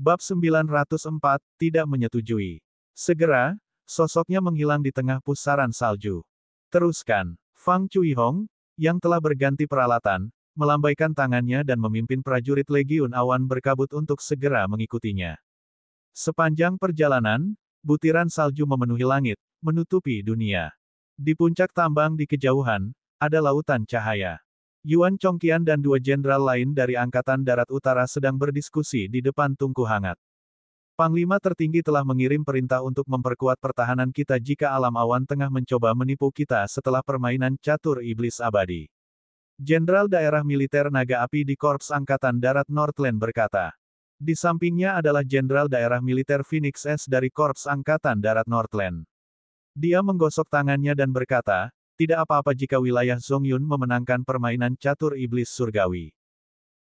Bab 904, tidak menyetujui. Segera, sosoknya menghilang di tengah pusaran salju. Teruskan, Fang Chuihong, yang telah berganti peralatan, melambaikan tangannya dan memimpin prajurit Legiun Awan berkabut untuk segera mengikutinya. Sepanjang perjalanan, butiran salju memenuhi langit, menutupi dunia. Di puncak tambang di kejauhan, ada lautan cahaya. Yuan Chongqian dan dua jenderal lain dari Angkatan Darat Utara sedang berdiskusi di depan tungku hangat. Panglima tertinggi telah mengirim perintah untuk memperkuat pertahanan kita jika alam awan tengah mencoba menipu kita setelah permainan catur iblis abadi. Jenderal Daerah Militer Naga Api di Korps Angkatan Darat Northland berkata. Di sampingnya adalah Jenderal Daerah Militer Phoenix S dari Korps Angkatan Darat Northland. Dia menggosok tangannya dan berkata, tidak apa-apa jika wilayah Zongyun memenangkan permainan catur iblis surgawi.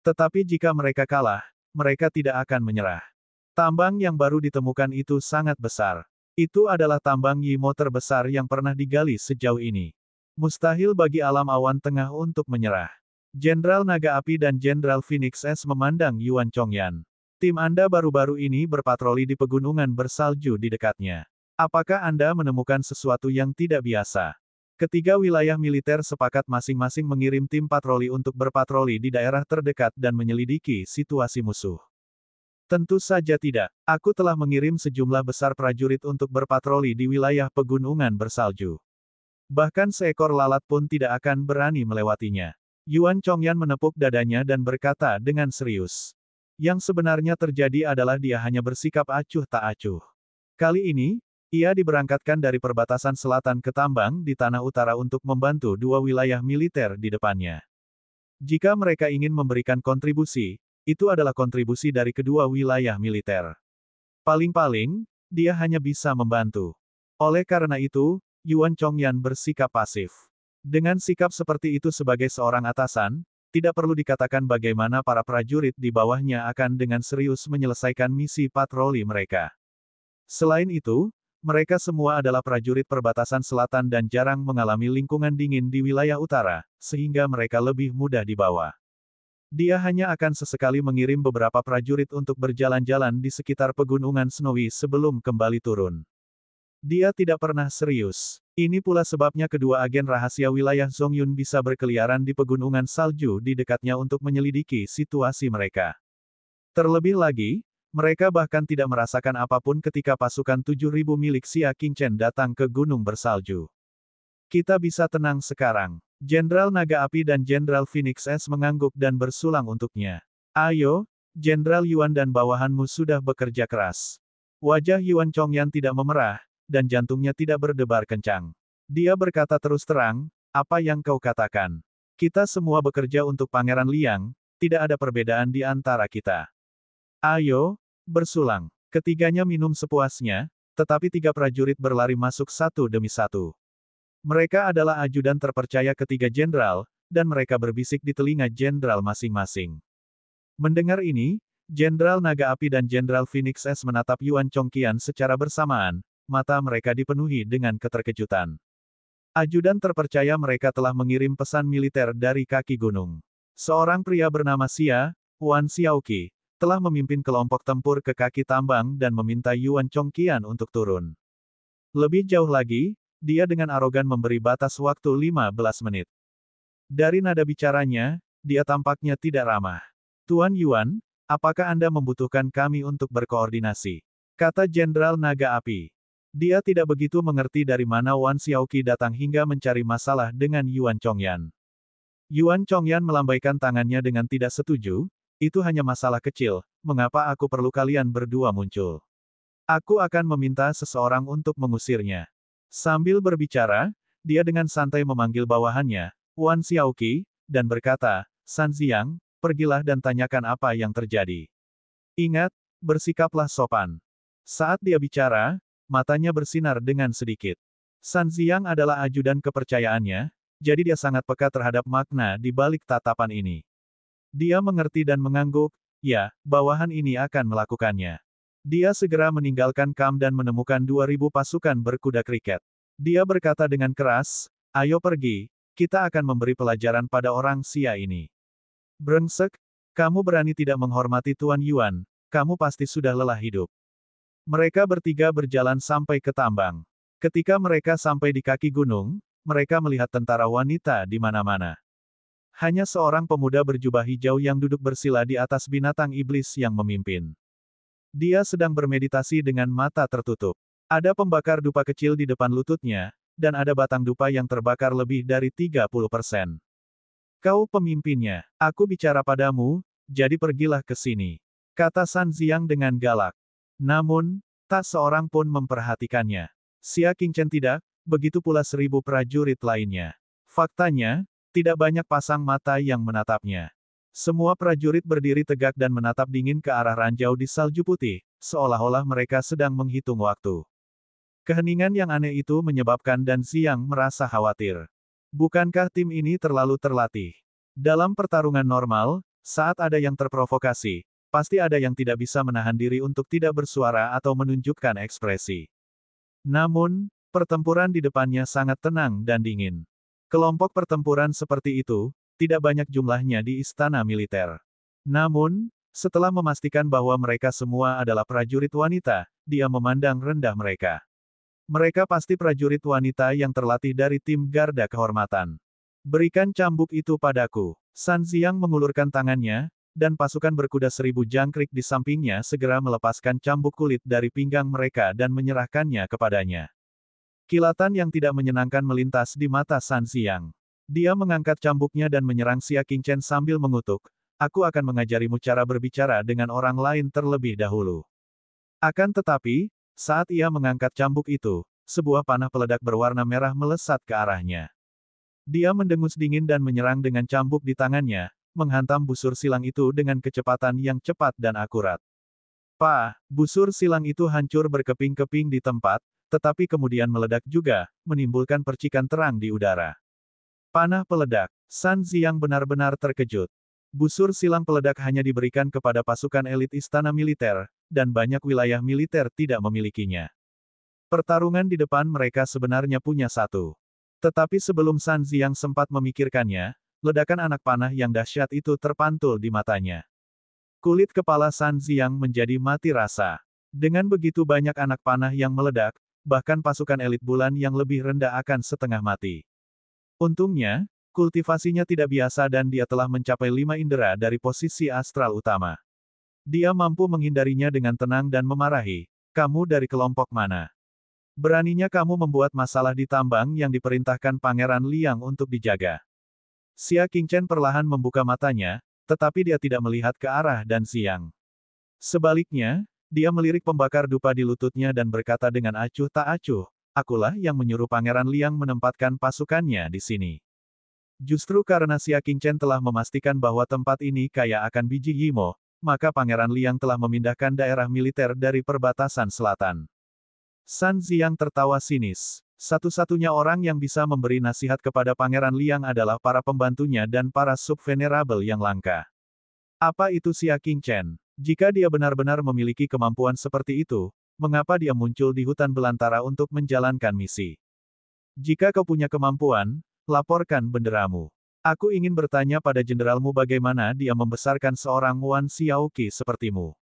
Tetapi jika mereka kalah, mereka tidak akan menyerah. Tambang yang baru ditemukan itu sangat besar. Itu adalah tambang Yimo terbesar yang pernah digali sejauh ini. Mustahil bagi alam awan tengah untuk menyerah. Jenderal Naga Api dan Jenderal Phoenix S memandang Yuan Chongyan. Tim Anda baru-baru ini berpatroli di pegunungan bersalju di dekatnya. Apakah Anda menemukan sesuatu yang tidak biasa? Ketiga wilayah militer sepakat masing-masing mengirim tim patroli untuk berpatroli di daerah terdekat dan menyelidiki situasi musuh. Tentu saja tidak. Aku telah mengirim sejumlah besar prajurit untuk berpatroli di wilayah pegunungan bersalju. Bahkan seekor lalat pun tidak akan berani melewatinya. Yuan Chongyan menepuk dadanya dan berkata dengan serius. Yang sebenarnya terjadi adalah dia hanya bersikap acuh tak acuh. Kali ini, ia diberangkatkan dari perbatasan selatan ke tambang di tanah utara untuk membantu dua wilayah militer di depannya. Jika mereka ingin memberikan kontribusi, itu adalah kontribusi dari kedua wilayah militer. Paling-paling, dia hanya bisa membantu. Oleh karena itu, Yuan Chongyan bersikap pasif. Dengan sikap seperti itu sebagai seorang atasan, tidak perlu dikatakan bagaimana para prajurit di bawahnya akan dengan serius menyelesaikan misi patroli mereka. Selain itu, mereka semua adalah prajurit perbatasan selatan dan jarang mengalami lingkungan dingin di wilayah utara, sehingga mereka lebih mudah dibawa. Dia hanya akan sesekali mengirim beberapa prajurit untuk berjalan-jalan di sekitar pegunungan Snowy sebelum kembali turun. Dia tidak pernah serius. Ini pula sebabnya kedua agen rahasia wilayah Zongyun bisa berkeliaran di pegunungan salju di dekatnya untuk menyelidiki situasi mereka. Terlebih lagi, mereka bahkan tidak merasakan apapun ketika pasukan 7.000 milik Xia Qingchen datang ke gunung bersalju. Kita bisa tenang sekarang. Jenderal Naga Api dan Jenderal Phoenix S mengangguk dan bersulang untuknya. Ayo, Jenderal Yuan dan bawahanmu sudah bekerja keras. Wajah Yuan Chongyan tidak memerah, dan jantungnya tidak berdebar kencang. Dia berkata terus terang, apa yang kau katakan? Kita semua bekerja untuk Pangeran Liang, tidak ada perbedaan di antara kita. Ayo, bersulang. Ketiganya minum sepuasnya, tetapi tiga prajurit berlari masuk satu demi satu. Mereka adalah ajudan terpercaya ketiga jenderal, dan mereka berbisik di telinga jenderal masing-masing. Mendengar ini, Jenderal Naga Api dan Jenderal Phoenix S menatap Yuan Chongqian secara bersamaan, mata mereka dipenuhi dengan keterkejutan. Ajudan terpercaya mereka telah mengirim pesan militer dari kaki gunung. Seorang pria bernama Xia, Wan Xiaoqi, telah memimpin kelompok tempur ke kaki tambang dan meminta Yuan Chongqian untuk turun. Lebih jauh lagi, dia dengan arogan memberi batas waktu 15 menit. Dari nada bicaranya, dia tampaknya tidak ramah. Tuan Yuan, apakah Anda membutuhkan kami untuk berkoordinasi? Kata Jenderal Naga Api. Dia tidak begitu mengerti dari mana Wan Xiaoqi datang hingga mencari masalah dengan Yuan Chongyan. Yuan Chongyan melambaikan tangannya dengan tidak setuju, itu hanya masalah kecil, mengapa aku perlu kalian berdua muncul? Aku akan meminta seseorang untuk mengusirnya. Sambil berbicara, dia dengan santai memanggil bawahannya, Wan Xiaoqi, dan berkata, San Xiang, pergilah dan tanyakan apa yang terjadi. Ingat, bersikaplah sopan. Saat dia bicara, matanya bersinar dengan sedikit. San Xiang adalah ajudan kepercayaannya, jadi dia sangat peka terhadap makna di balik tatapan ini. Dia mengerti dan mengangguk, ya, bawahan ini akan melakukannya. Dia segera meninggalkan kamp dan menemukan 2000 pasukan berkuda kriket. Dia berkata dengan keras, ayo pergi, kita akan memberi pelajaran pada orang Xia ini. Brengsek, kamu berani tidak menghormati Tuan Yuan, kamu pasti sudah lelah hidup. Mereka bertiga berjalan sampai ke tambang. Ketika mereka sampai di kaki gunung, mereka melihat tentara wanita di mana-mana. Hanya seorang pemuda berjubah hijau yang duduk bersila di atas binatang iblis yang memimpin. Dia sedang bermeditasi dengan mata tertutup. Ada pembakar dupa kecil di depan lututnya, dan ada batang dupa yang terbakar lebih dari 30%. Kau pemimpinnya, aku bicara padamu, jadi pergilah ke sini. Kata San Xiang dengan galak. Namun, tak seorang pun memperhatikannya. Xia Qingchen tidak, begitu pula 1000 prajurit lainnya. Faktanya, tidak banyak pasang mata yang menatapnya. Semua prajurit berdiri tegak dan menatap dingin ke arah ranjau di salju putih, seolah-olah mereka sedang menghitung waktu. Keheningan yang aneh itu menyebabkan Dan Xiang merasa khawatir. Bukankah tim ini terlalu terlatih? Dalam pertarungan normal, saat ada yang terprovokasi, pasti ada yang tidak bisa menahan diri untuk tidak bersuara atau menunjukkan ekspresi. Namun, pertempuran di depannya sangat tenang dan dingin. Kelompok pertempuran seperti itu, tidak banyak jumlahnya di istana militer. Namun, setelah memastikan bahwa mereka semua adalah prajurit wanita, dia memandang rendah mereka. Mereka pasti prajurit wanita yang terlatih dari tim Garda Kehormatan. Berikan cambuk itu padaku. San Xiang mengulurkan tangannya, dan pasukan berkuda 1000 jangkrik di sampingnya segera melepaskan cambuk kulit dari pinggang mereka dan menyerahkannya kepadanya. Kilatan yang tidak menyenangkan melintas di mata San Xiang. Dia mengangkat cambuknya dan menyerang Xia Qingchen sambil mengutuk, aku akan mengajarimu cara berbicara dengan orang lain terlebih dahulu. Akan tetapi, saat ia mengangkat cambuk itu, sebuah panah peledak berwarna merah melesat ke arahnya. Dia mendengus dingin dan menyerang dengan cambuk di tangannya, menghantam busur silang itu dengan kecepatan yang cepat dan akurat. Busur silang itu hancur berkeping-keping di tempat, tetapi kemudian meledak juga, menimbulkan percikan terang di udara. Panah peledak. San Xiang benar-benar terkejut. Busur silang peledak hanya diberikan kepada pasukan elit istana militer, dan banyak wilayah militer tidak memilikinya. Pertarungan di depan mereka sebenarnya punya satu. Tetapi sebelum San Xiang sempat memikirkannya, ledakan anak panah yang dahsyat itu terpantul di matanya. Kulit kepala San Xiang menjadi mati rasa. Dengan begitu banyak anak panah yang meledak, bahkan pasukan elit bulan yang lebih rendah akan setengah mati. Untungnya, kultivasinya tidak biasa dan dia telah mencapai 5 indera dari posisi astral utama. Dia mampu menghindarinya dengan tenang dan memarahi, kamu dari kelompok mana? Beraninya kamu membuat masalah di tambang yang diperintahkan Pangeran Liang untuk dijaga. Xia Qingchen perlahan membuka matanya, tetapi dia tidak melihat ke arah Dan Xiang. Sebaliknya, dia melirik pembakar dupa di lututnya dan berkata dengan acuh tak acuh, akulah yang menyuruh Pangeran Liang menempatkan pasukannya di sini. Justru karena Xia Qingchen telah memastikan bahwa tempat ini kaya akan biji Yimo, maka Pangeran Liang telah memindahkan daerah militer dari perbatasan selatan. San Xiang tertawa sinis. Satu-satunya orang yang bisa memberi nasihat kepada Pangeran Liang adalah para pembantunya dan para sub-venerable yang langka. Apa itu Xia Qingchen? Jika dia benar-benar memiliki kemampuan seperti itu, mengapa dia muncul di hutan belantara untuk menjalankan misi? Jika kau punya kemampuan, laporkan benderamu. Aku ingin bertanya pada jenderalmu bagaimana dia membesarkan seorang Wan Xiaoqi sepertimu.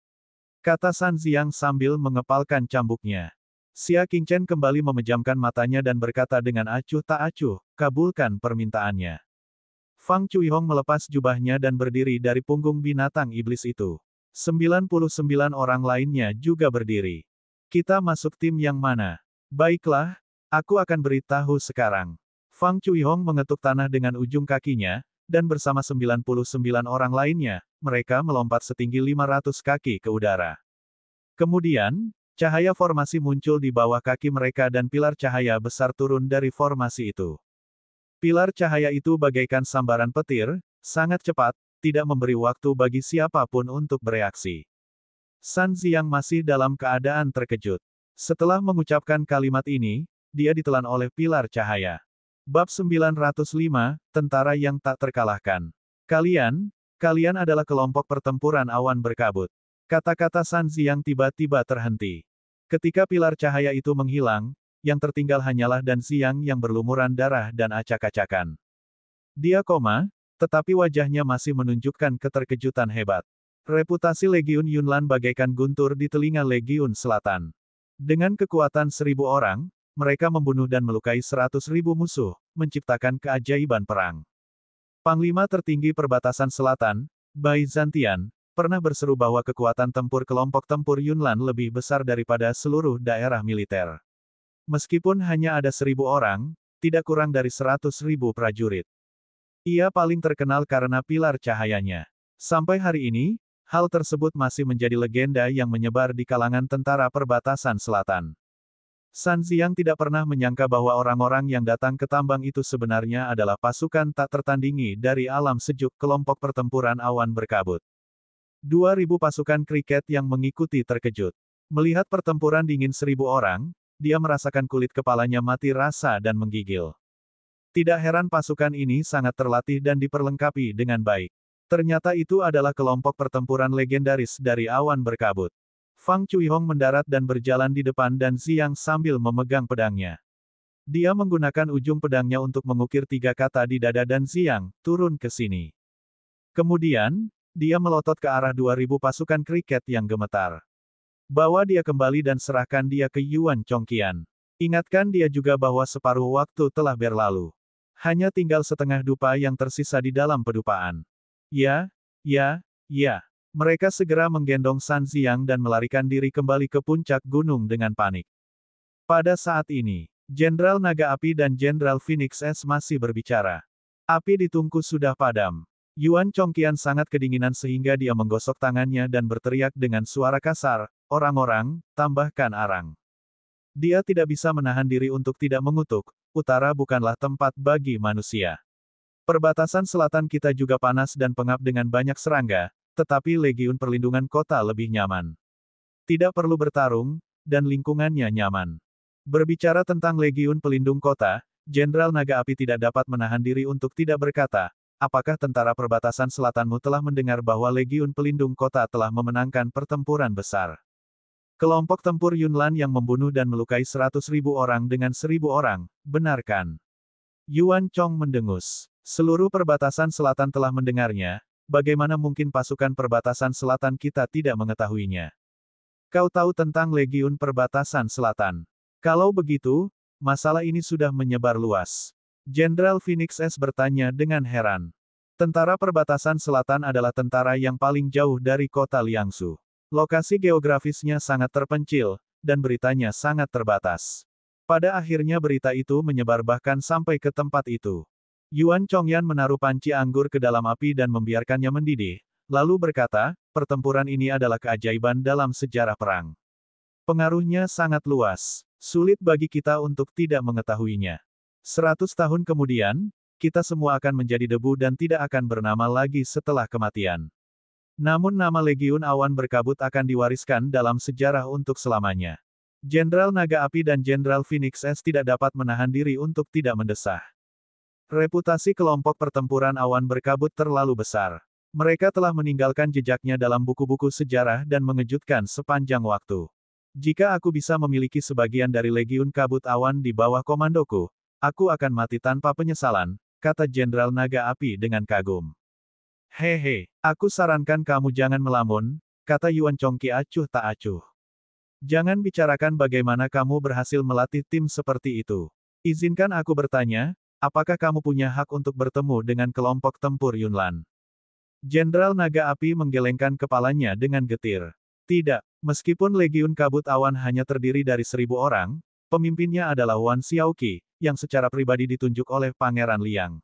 Kata San Ziang sambil mengepalkan cambuknya. Xia Qingchen kembali memejamkan matanya dan berkata dengan acuh tak acuh, kabulkan permintaannya. Fang Cuihong melepas jubahnya dan berdiri dari punggung binatang iblis itu. 99 orang lainnya juga berdiri. Kita masuk tim yang mana? Baiklah, aku akan beritahu sekarang. Fang Cuihong mengetuk tanah dengan ujung kakinya, dan bersama 99 orang lainnya, mereka melompat setinggi 500 kaki ke udara. Kemudian, cahaya formasi muncul di bawah kaki mereka dan pilar cahaya besar turun dari formasi itu. Pilar cahaya itu bagaikan sambaran petir, sangat cepat, tidak memberi waktu bagi siapapun untuk bereaksi. San Ziang masih dalam keadaan terkejut. Setelah mengucapkan kalimat ini, dia ditelan oleh pilar cahaya. Bab 905, Tentara yang tak terkalahkan. Kalian adalah kelompok pertempuran awan berkabut. Kata-kata San Ziang tiba-tiba terhenti. Ketika pilar cahaya itu menghilang, yang tertinggal hanyalah Dan Xiang yang berlumuran darah dan acak-acakan. Dia koma, tetapi wajahnya masih menunjukkan keterkejutan hebat. Reputasi Legiun Yunlan bagaikan guntur di telinga Legiun Selatan. Dengan kekuatan 1000 orang, mereka membunuh dan melukai 100.000 musuh, menciptakan keajaiban perang. Panglima tertinggi perbatasan selatan, Bai Zhantian, pernah berseru bahwa kekuatan tempur kelompok tempur Yunlan lebih besar daripada seluruh daerah militer. Meskipun hanya ada 1000 orang, tidak kurang dari 100.000 prajurit. Ia paling terkenal karena pilar cahayanya. Sampai hari ini, hal tersebut masih menjadi legenda yang menyebar di kalangan tentara perbatasan selatan. San Ziang tidak pernah menyangka bahwa orang-orang yang datang ke tambang itu sebenarnya adalah pasukan tak tertandingi dari alam sejuk kelompok pertempuran awan berkabut. 2.000 pasukan kriket yang mengikuti terkejut. Melihat pertempuran dingin 1000 orang, dia merasakan kulit kepalanya mati rasa dan menggigil. Tidak heran pasukan ini sangat terlatih dan diperlengkapi dengan baik. Ternyata itu adalah kelompok pertempuran legendaris dari awan berkabut. Fang Cuihong mendarat dan berjalan di depan Dan Xiang sambil memegang pedangnya. Dia menggunakan ujung pedangnya untuk mengukir 3 kata di dada Dan Xiang, turun ke sini. Kemudian, dia melotot ke arah 2.000 pasukan kriket yang gemetar. Bawa dia kembali dan serahkan dia ke Yuan Chongqian. Ingatkan dia juga bahwa separuh waktu telah berlalu. Hanya tinggal setengah dupa yang tersisa di dalam pedupaan. Ya. Mereka segera menggendong San Ziang dan melarikan diri kembali ke puncak gunung dengan panik. Pada saat ini, Jenderal Naga Api dan Jenderal Phoenix S masih berbicara. Api di tungku sudah padam. Yuan Chongqian sangat kedinginan sehingga dia menggosok tangannya dan berteriak dengan suara kasar, "Orang-orang, tambahkan arang." Dia tidak bisa menahan diri untuk tidak mengutuk, utara bukanlah tempat bagi manusia. Perbatasan selatan kita juga panas dan pengap dengan banyak serangga, tetapi Legiun Perlindungan Kota lebih nyaman. Tidak perlu bertarung, dan lingkungannya nyaman. Berbicara tentang Legiun Pelindung Kota, Jenderal Naga Api tidak dapat menahan diri untuk tidak berkata, apakah tentara perbatasan selatanmu telah mendengar bahwa Legiun Pelindung Kota telah memenangkan pertempuran besar? Kelompok tempur Yunlan yang membunuh dan melukai 100.000 orang dengan 1.000 orang, benar kan? Yuan Chong mendengus. Seluruh perbatasan selatan telah mendengarnya, bagaimana mungkin pasukan perbatasan selatan kita tidak mengetahuinya? Kau tahu tentang Legiun Perbatasan Selatan. Kalau begitu, masalah ini sudah menyebar luas. Jenderal Phoenix S bertanya dengan heran. Tentara perbatasan selatan adalah tentara yang paling jauh dari kota Liangsu. Lokasi geografisnya sangat terpencil, dan beritanya sangat terbatas. Pada akhirnya berita itu menyebar bahkan sampai ke tempat itu. Yuan Chongyan menaruh panci anggur ke dalam api dan membiarkannya mendidih, lalu berkata, pertempuran ini adalah keajaiban dalam sejarah perang. Pengaruhnya sangat luas. Sulit bagi kita untuk tidak mengetahuinya. 100 tahun kemudian, kita semua akan menjadi debu dan tidak akan bernama lagi setelah kematian. Namun nama Legiun Awan Berkabut akan diwariskan dalam sejarah untuk selamanya. Jenderal Naga Api dan Jenderal Phoenix S tidak dapat menahan diri untuk tidak mendesah. Reputasi kelompok pertempuran awan berkabut terlalu besar. Mereka telah meninggalkan jejaknya dalam buku-buku sejarah dan mengejutkan sepanjang waktu. Jika aku bisa memiliki sebagian dari Legiun Kabut Awan di bawah komandoku, aku akan mati tanpa penyesalan, kata Jenderal Naga Api dengan kagum. Hehe, aku sarankan kamu jangan melamun, kata Yuan Chongqi acuh tak acuh. Jangan bicarakan bagaimana kamu berhasil melatih tim seperti itu. Izinkan aku bertanya, apakah kamu punya hak untuk bertemu dengan kelompok tempur Yunlan? Jenderal Naga Api menggelengkan kepalanya dengan getir. Tidak, meskipun Legiun Kabut Awan hanya terdiri dari 1.000 orang, pemimpinnya adalah Wan Xiaoqi, yang secara pribadi ditunjuk oleh Pangeran Liang.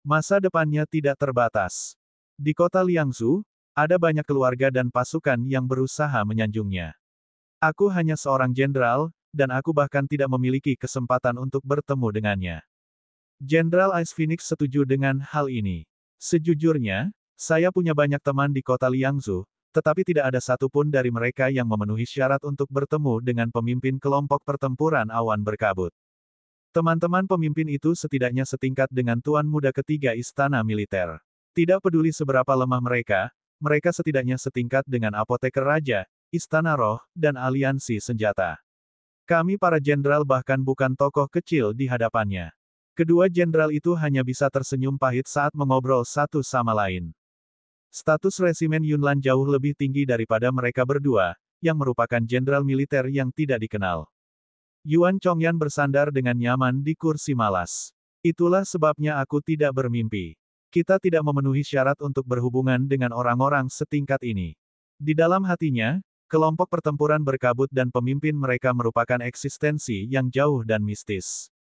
Masa depannya tidak terbatas. Di kota Liangzhou, ada banyak keluarga dan pasukan yang berusaha menyanjungnya. Aku hanya seorang jenderal, dan aku bahkan tidak memiliki kesempatan untuk bertemu dengannya. Jenderal Ice Phoenix setuju dengan hal ini. Sejujurnya, saya punya banyak teman di kota Liangzhou, tetapi tidak ada satupun dari mereka yang memenuhi syarat untuk bertemu dengan pemimpin kelompok pertempuran awan berkabut. Teman-teman pemimpin itu setidaknya setingkat dengan Tuan Muda ketiga Istana Militer. Tidak peduli seberapa lemah mereka setidaknya setingkat dengan Apoteker Raja, Istana Roh, dan Aliansi Senjata. Kami para jenderal bahkan bukan tokoh kecil di hadapannya. Kedua jenderal itu hanya bisa tersenyum pahit saat mengobrol satu sama lain. Status resimen Yunlan jauh lebih tinggi daripada mereka berdua, yang merupakan jenderal militer yang tidak dikenal. Yuan Chongyan bersandar dengan nyaman di kursi malas. Itulah sebabnya aku tidak bermimpi. Kita tidak memenuhi syarat untuk berhubungan dengan orang-orang setingkat ini. Di dalam hatinya, kelompok pertempuran berkabut dan pemimpin mereka merupakan eksistensi yang jauh dan mistis.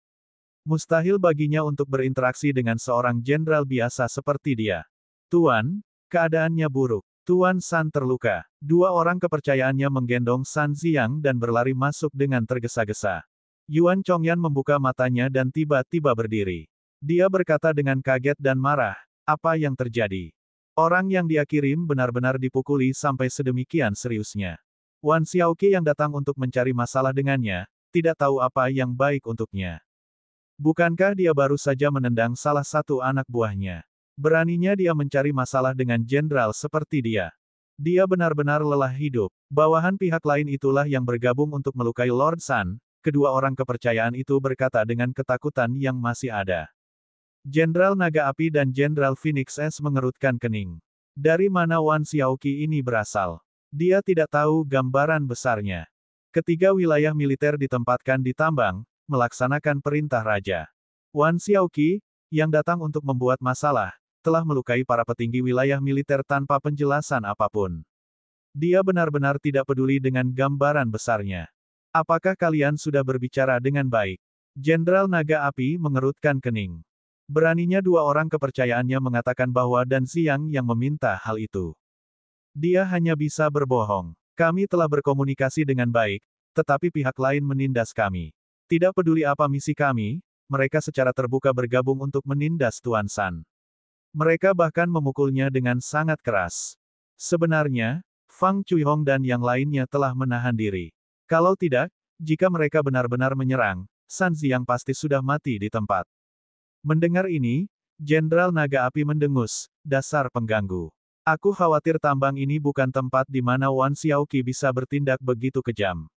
Mustahil baginya untuk berinteraksi dengan seorang jenderal biasa seperti dia. Tuan, keadaannya buruk. Tuan San terluka. Dua orang kepercayaannya menggendong San Ziyang dan berlari masuk dengan tergesa-gesa. Yuan Chongyan membuka matanya dan tiba-tiba berdiri. Dia berkata dengan kaget dan marah, apa yang terjadi? Orang yang dia kirim benar-benar dipukuli sampai sedemikian seriusnya. Wan Xiaoqi yang datang untuk mencari masalah dengannya, tidak tahu apa yang baik untuknya. Bukankah dia baru saja menendang salah satu anak buahnya? Beraninya dia mencari masalah dengan jenderal seperti dia. Dia benar-benar lelah hidup. Bawahan pihak lain itulah yang bergabung untuk melukai Lord San, kedua orang kepercayaan itu berkata dengan ketakutan yang masih ada. Jenderal Naga Api dan Jenderal Phoenix S mengerutkan kening. Dari mana Wan Xiaoqi ini berasal? Dia tidak tahu gambaran besarnya. Ketiga wilayah militer ditempatkan di tambang, melaksanakan perintah raja. Wan Xiaoqi, yang datang untuk membuat masalah, telah melukai para petinggi wilayah militer tanpa penjelasan apapun. Dia benar-benar tidak peduli dengan gambaran besarnya. Apakah kalian sudah berbicara dengan baik? Jenderal Naga Api mengerutkan kening. Beraninya dua orang kepercayaannya mengatakan bahwa Dan Ziyang yang meminta hal itu. Dia hanya bisa berbohong. Kami telah berkomunikasi dengan baik, tetapi pihak lain menindas kami. Tidak peduli apa misi kami, mereka secara terbuka bergabung untuk menindas Tuan San. Mereka bahkan memukulnya dengan sangat keras. Sebenarnya, Fang Chuihong dan yang lainnya telah menahan diri. Kalau tidak, jika mereka benar-benar menyerang, San Ziyang pasti sudah mati di tempat. Mendengar ini, Jenderal Naga Api mendengus, dasar pengganggu. Aku khawatir tambang ini bukan tempat di mana Wan Xiaoqi bisa bertindak begitu kejam.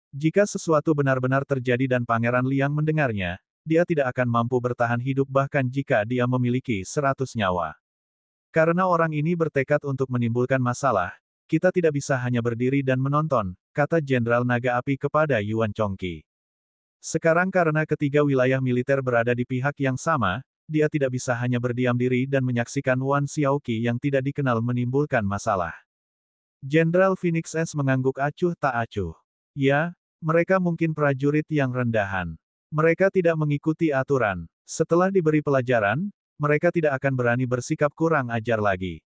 Jika sesuatu benar-benar terjadi dan Pangeran Liang mendengarnya, dia tidak akan mampu bertahan hidup bahkan jika dia memiliki 100 nyawa. Karena orang ini bertekad untuk menimbulkan masalah, kita tidak bisa hanya berdiri dan menonton, kata Jenderal Naga Api kepada Yuan Chongqi. Sekarang karena ketiga wilayah militer berada di pihak yang sama, dia tidak bisa hanya berdiam diri dan menyaksikan Wan Xiaoqi yang tidak dikenal menimbulkan masalah. Jenderal Phoenix S mengangguk acuh tak acuh. Ya, mereka mungkin prajurit yang rendahan. Mereka tidak mengikuti aturan. Setelah diberi pelajaran, mereka tidak akan berani bersikap kurang ajar lagi.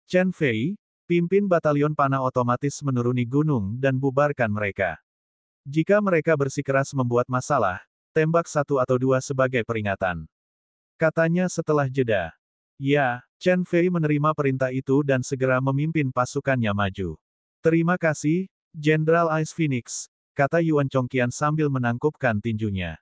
Chen Fei, pimpin batalion panah otomatis menuruni gunung dan bubarkan mereka. Jika mereka bersikeras membuat masalah, tembak satu atau dua sebagai peringatan. Katanya setelah jeda. Ya, Chen Fei menerima perintah itu dan segera memimpin pasukannya maju. Terima kasih, Jenderal Ice Phoenix. kata Yuan Chongqian sambil menangkupkan tinjunya.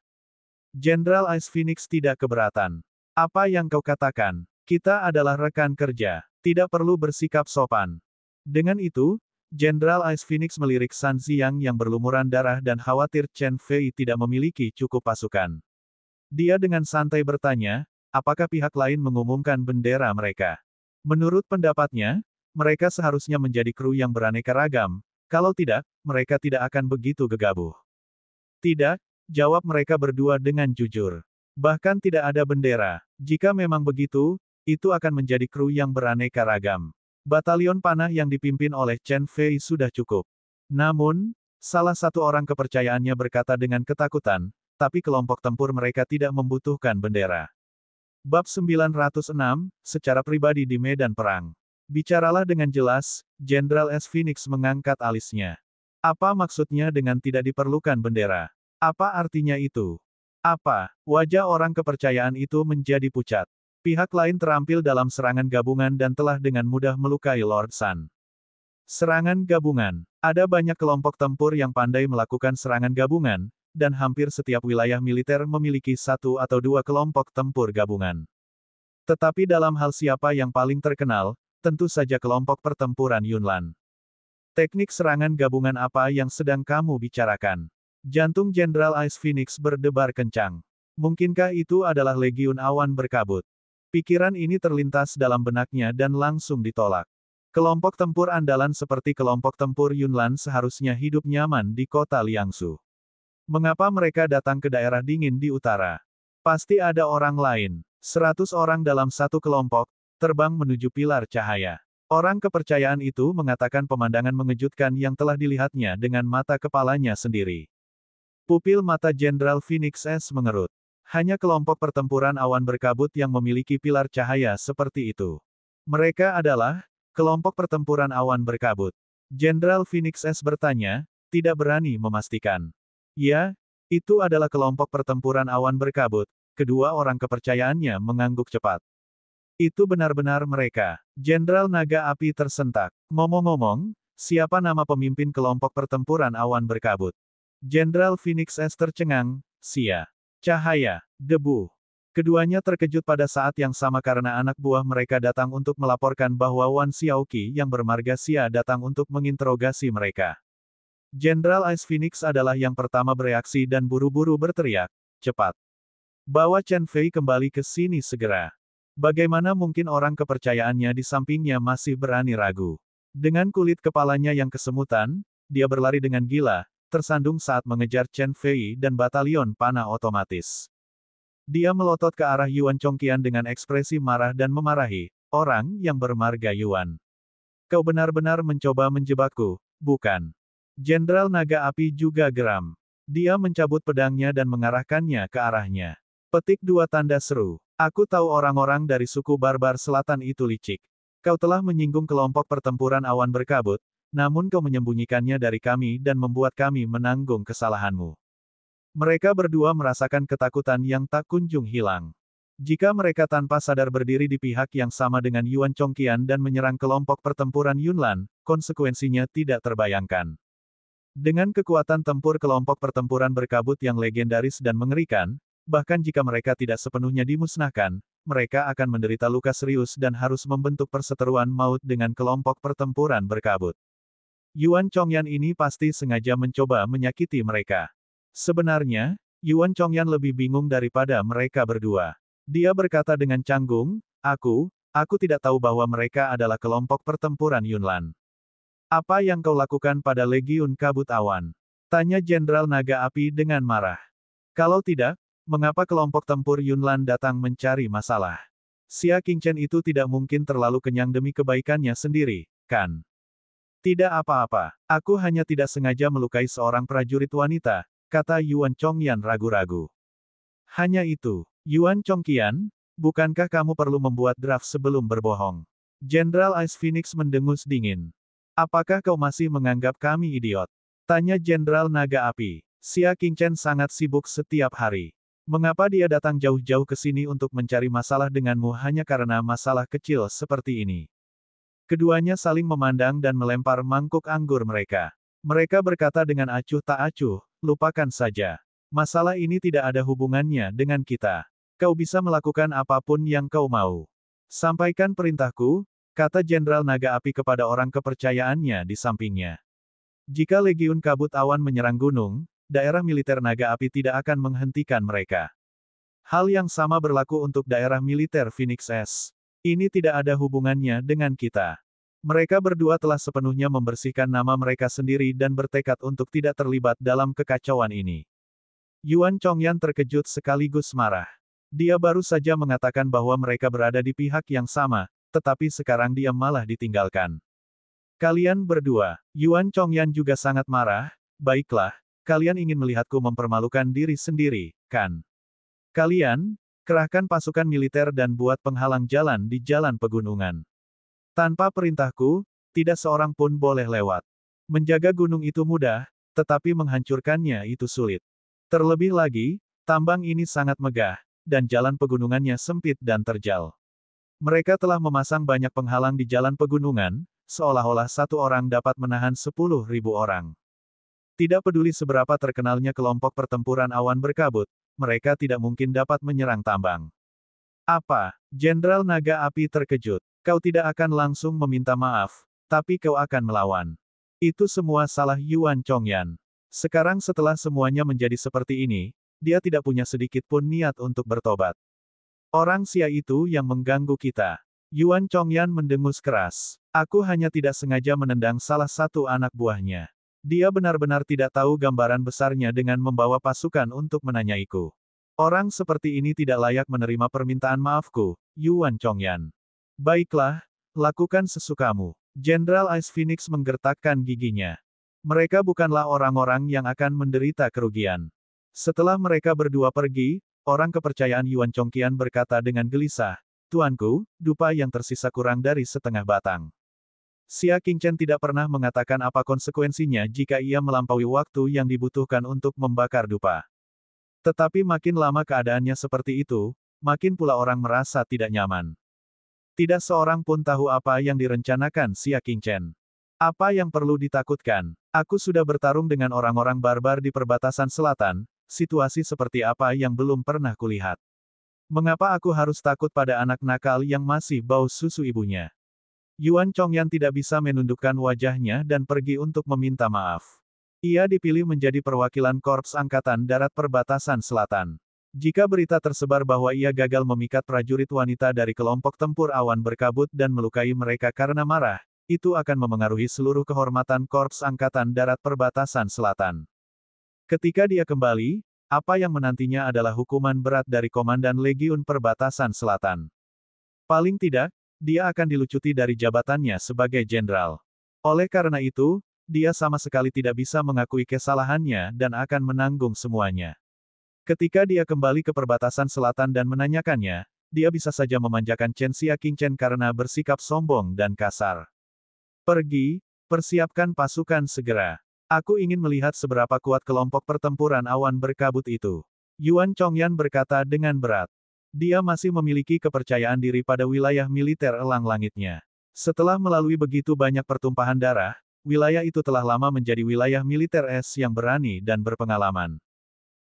Jenderal Ice Phoenix tidak keberatan. Apa yang kau katakan? Kita adalah rekan kerja. Tidak perlu bersikap sopan. Dengan itu, Jenderal Ice Phoenix melirik San Xiang yang berlumuran darah dan khawatir Chen Fei tidak memiliki cukup pasukan. Dia dengan santai bertanya, apakah pihak lain mengumumkan bendera mereka? Menurut pendapatnya, mereka seharusnya menjadi kru yang beraneka ragam, kalau tidak, mereka tidak akan begitu gegabah. Tidak, jawab mereka berdua dengan jujur. Bahkan tidak ada bendera. Jika memang begitu, itu akan menjadi kru yang beraneka ragam. Batalion panah yang dipimpin oleh Chen Fei sudah cukup. Namun, salah satu orang kepercayaannya berkata dengan ketakutan, tapi kelompok tempur mereka tidak membutuhkan bendera. Bab 906, secara pribadi di medan perang. Bicaralah dengan jelas, Jenderal S. Phoenix mengangkat alisnya. Apa maksudnya dengan tidak diperlukan bendera? Apa artinya itu? Apa? Wajah orang kepercayaan itu menjadi pucat. Pihak lain terampil dalam serangan gabungan dan telah dengan mudah melukai Lord Sun. Serangan gabungan. Ada banyak kelompok tempur yang pandai melakukan serangan gabungan, dan hampir setiap wilayah militer memiliki satu atau dua kelompok tempur gabungan. Tetapi dalam hal siapa yang paling terkenal, tentu saja kelompok pertempuran Yunnan. Teknik serangan gabungan apa yang sedang kamu bicarakan? Jantung Jenderal Ice Phoenix berdebar kencang. Mungkinkah itu adalah Legiun Awan Berkabut? Pikiran ini terlintas dalam benaknya dan langsung ditolak. Kelompok tempur andalan seperti kelompok tempur Yunnan seharusnya hidup nyaman di kota Liangsu. Mengapa mereka datang ke daerah dingin di utara? Pasti ada orang lain. 100 orang dalam satu kelompok, terbang menuju pilar cahaya. Orang kepercayaan itu mengatakan pemandangan mengejutkan yang telah dilihatnya dengan mata kepalanya sendiri. Pupil mata Jenderal Phoenix S mengerut. Hanya kelompok pertempuran awan berkabut yang memiliki pilar cahaya seperti itu. Mereka adalah kelompok pertempuran awan berkabut. Jenderal Phoenix S bertanya, tidak berani memastikan. Ya, itu adalah kelompok pertempuran awan berkabut. Kedua orang kepercayaannya mengangguk cepat. Itu benar-benar mereka. Jenderal Naga Api tersentak. Ngomong-ngomong, siapa nama pemimpin kelompok pertempuran awan berkabut? Jenderal Phoenix S tercengang, Xia. Cahaya, debu. Keduanya terkejut pada saat yang sama karena anak buah mereka datang untuk melaporkan bahwa Wan Xiaoqi yang bermarga Xia datang untuk menginterogasi mereka. Jenderal Ice Phoenix adalah yang pertama bereaksi dan buru-buru berteriak, cepat. Bawa Chen Fei kembali ke sini segera. Bagaimana mungkin orang kepercayaannya di sampingnya masih berani ragu? Dengan kulit kepalanya yang kesemutan, dia berlari dengan gila, tersandung saat mengejar Chen Fei dan batalion panah otomatis. Dia melotot ke arah Yuan Chongqian dengan ekspresi marah dan memarahi, orang yang bermarga Yuan. Kau benar-benar mencoba menjebakku, bukan? Jenderal Naga Api juga geram. Dia mencabut pedangnya dan mengarahkannya ke arahnya. Petik 2 tanda seru. Aku tahu orang-orang dari suku barbar selatan itu licik. Kau telah menyinggung kelompok pertempuran awan berkabut, namun kau menyembunyikannya dari kami dan membuat kami menanggung kesalahanmu. Mereka berdua merasakan ketakutan yang tak kunjung hilang. Jika mereka tanpa sadar berdiri di pihak yang sama dengan Yuan Chongqian dan menyerang kelompok pertempuran Yunnan, konsekuensinya tidak terbayangkan. Dengan kekuatan tempur kelompok pertempuran berkabut yang legendaris dan mengerikan, bahkan jika mereka tidak sepenuhnya dimusnahkan, mereka akan menderita luka serius dan harus membentuk perseteruan maut dengan kelompok pertempuran berkabut. Yuan Chongyan ini pasti sengaja mencoba menyakiti mereka. Sebenarnya, Yuan Chongyan lebih bingung daripada mereka berdua. Dia berkata dengan canggung, aku tidak tahu bahwa mereka adalah kelompok pertempuran Yunnan. Apa yang kau lakukan pada Legiun Kabut Awan? Tanya Jenderal Naga Api dengan marah. Kalau tidak, mengapa kelompok tempur Yunnan datang mencari masalah? Xia Qingchen itu tidak mungkin terlalu kenyang demi kebaikannya sendiri, kan? Tidak apa-apa, aku hanya tidak sengaja melukai seorang prajurit wanita, kata Yuan Chongyan ragu-ragu. Hanya itu, Yuan Chongqian, bukankah kamu perlu membuat draft sebelum berbohong? Jenderal Ice Phoenix mendengus dingin. Apakah kau masih menganggap kami idiot? Tanya Jenderal Naga Api. Xia Qingchen sangat sibuk setiap hari. Mengapa dia datang jauh-jauh ke sini untuk mencari masalah denganmu hanya karena masalah kecil seperti ini? Keduanya saling memandang dan melempar mangkuk anggur mereka. Mereka berkata dengan acuh tak acuh, lupakan saja. Masalah ini tidak ada hubungannya dengan kita. Kau bisa melakukan apapun yang kau mau. Sampaikan perintahku, kata Jenderal Naga Api kepada orang kepercayaannya di sampingnya. Jika Legiun Kabut Awan menyerang gunung, daerah militer Naga Api tidak akan menghentikan mereka. Hal yang sama berlaku untuk daerah militer Phoenix S. Ini tidak ada hubungannya dengan kita. Mereka berdua telah sepenuhnya membersihkan nama mereka sendiri dan bertekad untuk tidak terlibat dalam kekacauan ini. Yuan Chongyan terkejut sekaligus marah. Dia baru saja mengatakan bahwa mereka berada di pihak yang sama, tetapi sekarang dia malah ditinggalkan. Kalian berdua, Yuan Chongyan juga sangat marah. Baiklah, kalian ingin melihatku mempermalukan diri sendiri, kan? Kalian, kerahkan pasukan militer dan buat penghalang jalan di jalan pegunungan. Tanpa perintahku, tidak seorang pun boleh lewat. Menjaga gunung itu mudah, tetapi menghancurkannya itu sulit. Terlebih lagi, tambang ini sangat megah, dan jalan pegunungannya sempit dan terjal. Mereka telah memasang banyak penghalang di jalan pegunungan, seolah-olah satu orang dapat menahan 10.000 orang. Tidak peduli seberapa terkenalnya kelompok pertempuran awan berkabut, mereka tidak mungkin dapat menyerang tambang. Apa? Jenderal Naga Api terkejut. Kau tidak akan langsung meminta maaf, tapi kau akan melawan. Itu semua salah Yuan Chongyan. Sekarang setelah semuanya menjadi seperti ini, dia tidak punya sedikit pun niat untuk bertobat. Orang Sia itu yang mengganggu kita. Yuan Chongyan mendengus keras. Aku hanya tidak sengaja menendang salah satu anak buahnya. Dia benar-benar tidak tahu gambaran besarnya dengan membawa pasukan untuk menanyaiku. Orang seperti ini tidak layak menerima permintaan maafku, Yuan Chongyan. Baiklah, lakukan sesukamu. Jenderal Ice Phoenix menggertakkan giginya. Mereka bukanlah orang-orang yang akan menderita kerugian. Setelah mereka berdua pergi, orang kepercayaan Yuan Chongqian berkata dengan gelisah, Tuanku, dupa yang tersisa kurang dari setengah batang. Xia Qingchen tidak pernah mengatakan apa konsekuensinya jika ia melampaui waktu yang dibutuhkan untuk membakar dupa. Tetapi makin lama keadaannya seperti itu, makin pula orang merasa tidak nyaman. Tidak seorang pun tahu apa yang direncanakan Xia Qingchen. Apa yang perlu ditakutkan? Aku sudah bertarung dengan orang-orang barbar di perbatasan selatan, situasi seperti apa yang belum pernah kulihat. Mengapa aku harus takut pada anak nakal yang masih bau susu ibunya? Yuan Chongyan tidak bisa menundukkan wajahnya dan pergi untuk meminta maaf. Ia dipilih menjadi perwakilan Korps Angkatan Darat Perbatasan Selatan. Jika berita tersebar bahwa ia gagal memikat prajurit wanita dari kelompok tempur awan berkabut dan melukai mereka karena marah, itu akan memengaruhi seluruh kehormatan Korps Angkatan Darat Perbatasan Selatan. Ketika dia kembali, apa yang menantinya adalah hukuman berat dari Komandan Legiun Perbatasan Selatan. Paling tidak, dia akan dilucuti dari jabatannya sebagai jenderal. Oleh karena itu, dia sama sekali tidak bisa mengakui kesalahannya dan akan menanggung semuanya. Ketika dia kembali ke perbatasan selatan dan menanyakannya, dia bisa saja memanjakan Chen Xia Qingchen karena bersikap sombong dan kasar. Pergi, persiapkan pasukan segera. Aku ingin melihat seberapa kuat kelompok pertempuran awan berkabut itu. Yuan Chongyan berkata dengan berat. Dia masih memiliki kepercayaan diri pada wilayah militer elang langitnya. Setelah melalui begitu banyak pertumpahan darah, wilayah itu telah lama menjadi wilayah militer es yang berani dan berpengalaman.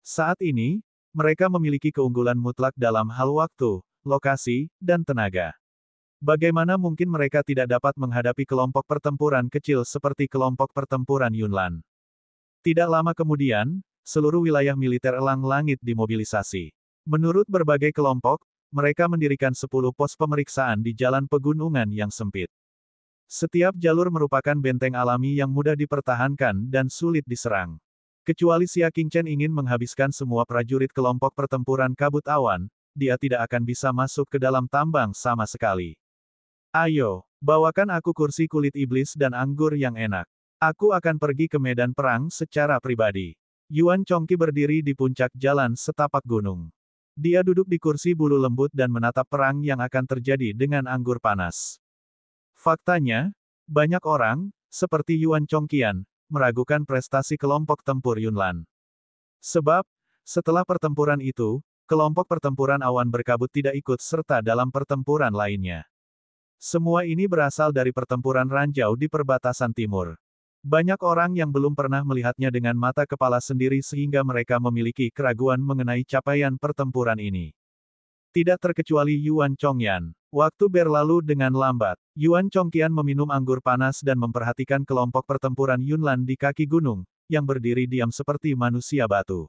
Saat ini, mereka memiliki keunggulan mutlak dalam hal waktu, lokasi, dan tenaga. Bagaimana mungkin mereka tidak dapat menghadapi kelompok pertempuran kecil seperti kelompok pertempuran Yunlan? Tidak lama kemudian, seluruh wilayah militer elang langit dimobilisasi. Menurut berbagai kelompok, mereka mendirikan 10 pos pemeriksaan di jalan pegunungan yang sempit. Setiap jalur merupakan benteng alami yang mudah dipertahankan dan sulit diserang. Kecuali Xia Qingchen ingin menghabiskan semua prajurit kelompok pertempuran kabut awan, dia tidak akan bisa masuk ke dalam tambang sama sekali. Ayo, bawakan aku kursi kulit iblis dan anggur yang enak. Aku akan pergi ke medan perang secara pribadi. Yuan Chongqi berdiri di puncak jalan setapak gunung. Dia duduk di kursi bulu lembut dan menatap perang yang akan terjadi dengan anggur panas. Faktanya, banyak orang, seperti Yuan Chongqian, meragukan prestasi kelompok tempur Yunlan. Sebab, setelah pertempuran itu, kelompok pertempuran awan berkabut tidak ikut serta dalam pertempuran lainnya. Semua ini berasal dari pertempuran ranjau di perbatasan timur. Banyak orang yang belum pernah melihatnya dengan mata kepala sendiri sehingga mereka memiliki keraguan mengenai capaian pertempuran ini. Tidak terkecuali Yuan Chongyan. Waktu berlalu dengan lambat. Yuan Chongqian meminum anggur panas dan memperhatikan kelompok pertempuran Yunlan di kaki gunung, yang berdiri diam seperti manusia batu.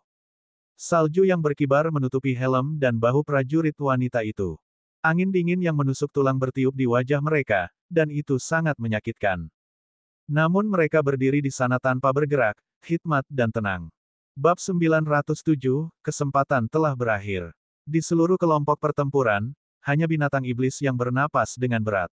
Salju yang berkibar menutupi helm dan bahu prajurit wanita itu. Angin dingin yang menusuk tulang bertiup di wajah mereka, dan itu sangat menyakitkan. Namun mereka berdiri di sana tanpa bergerak, hikmat dan tenang. Bab 907, kesempatan telah berakhir. Di seluruh kelompok pertempuran, hanya binatang iblis yang bernapas dengan berat.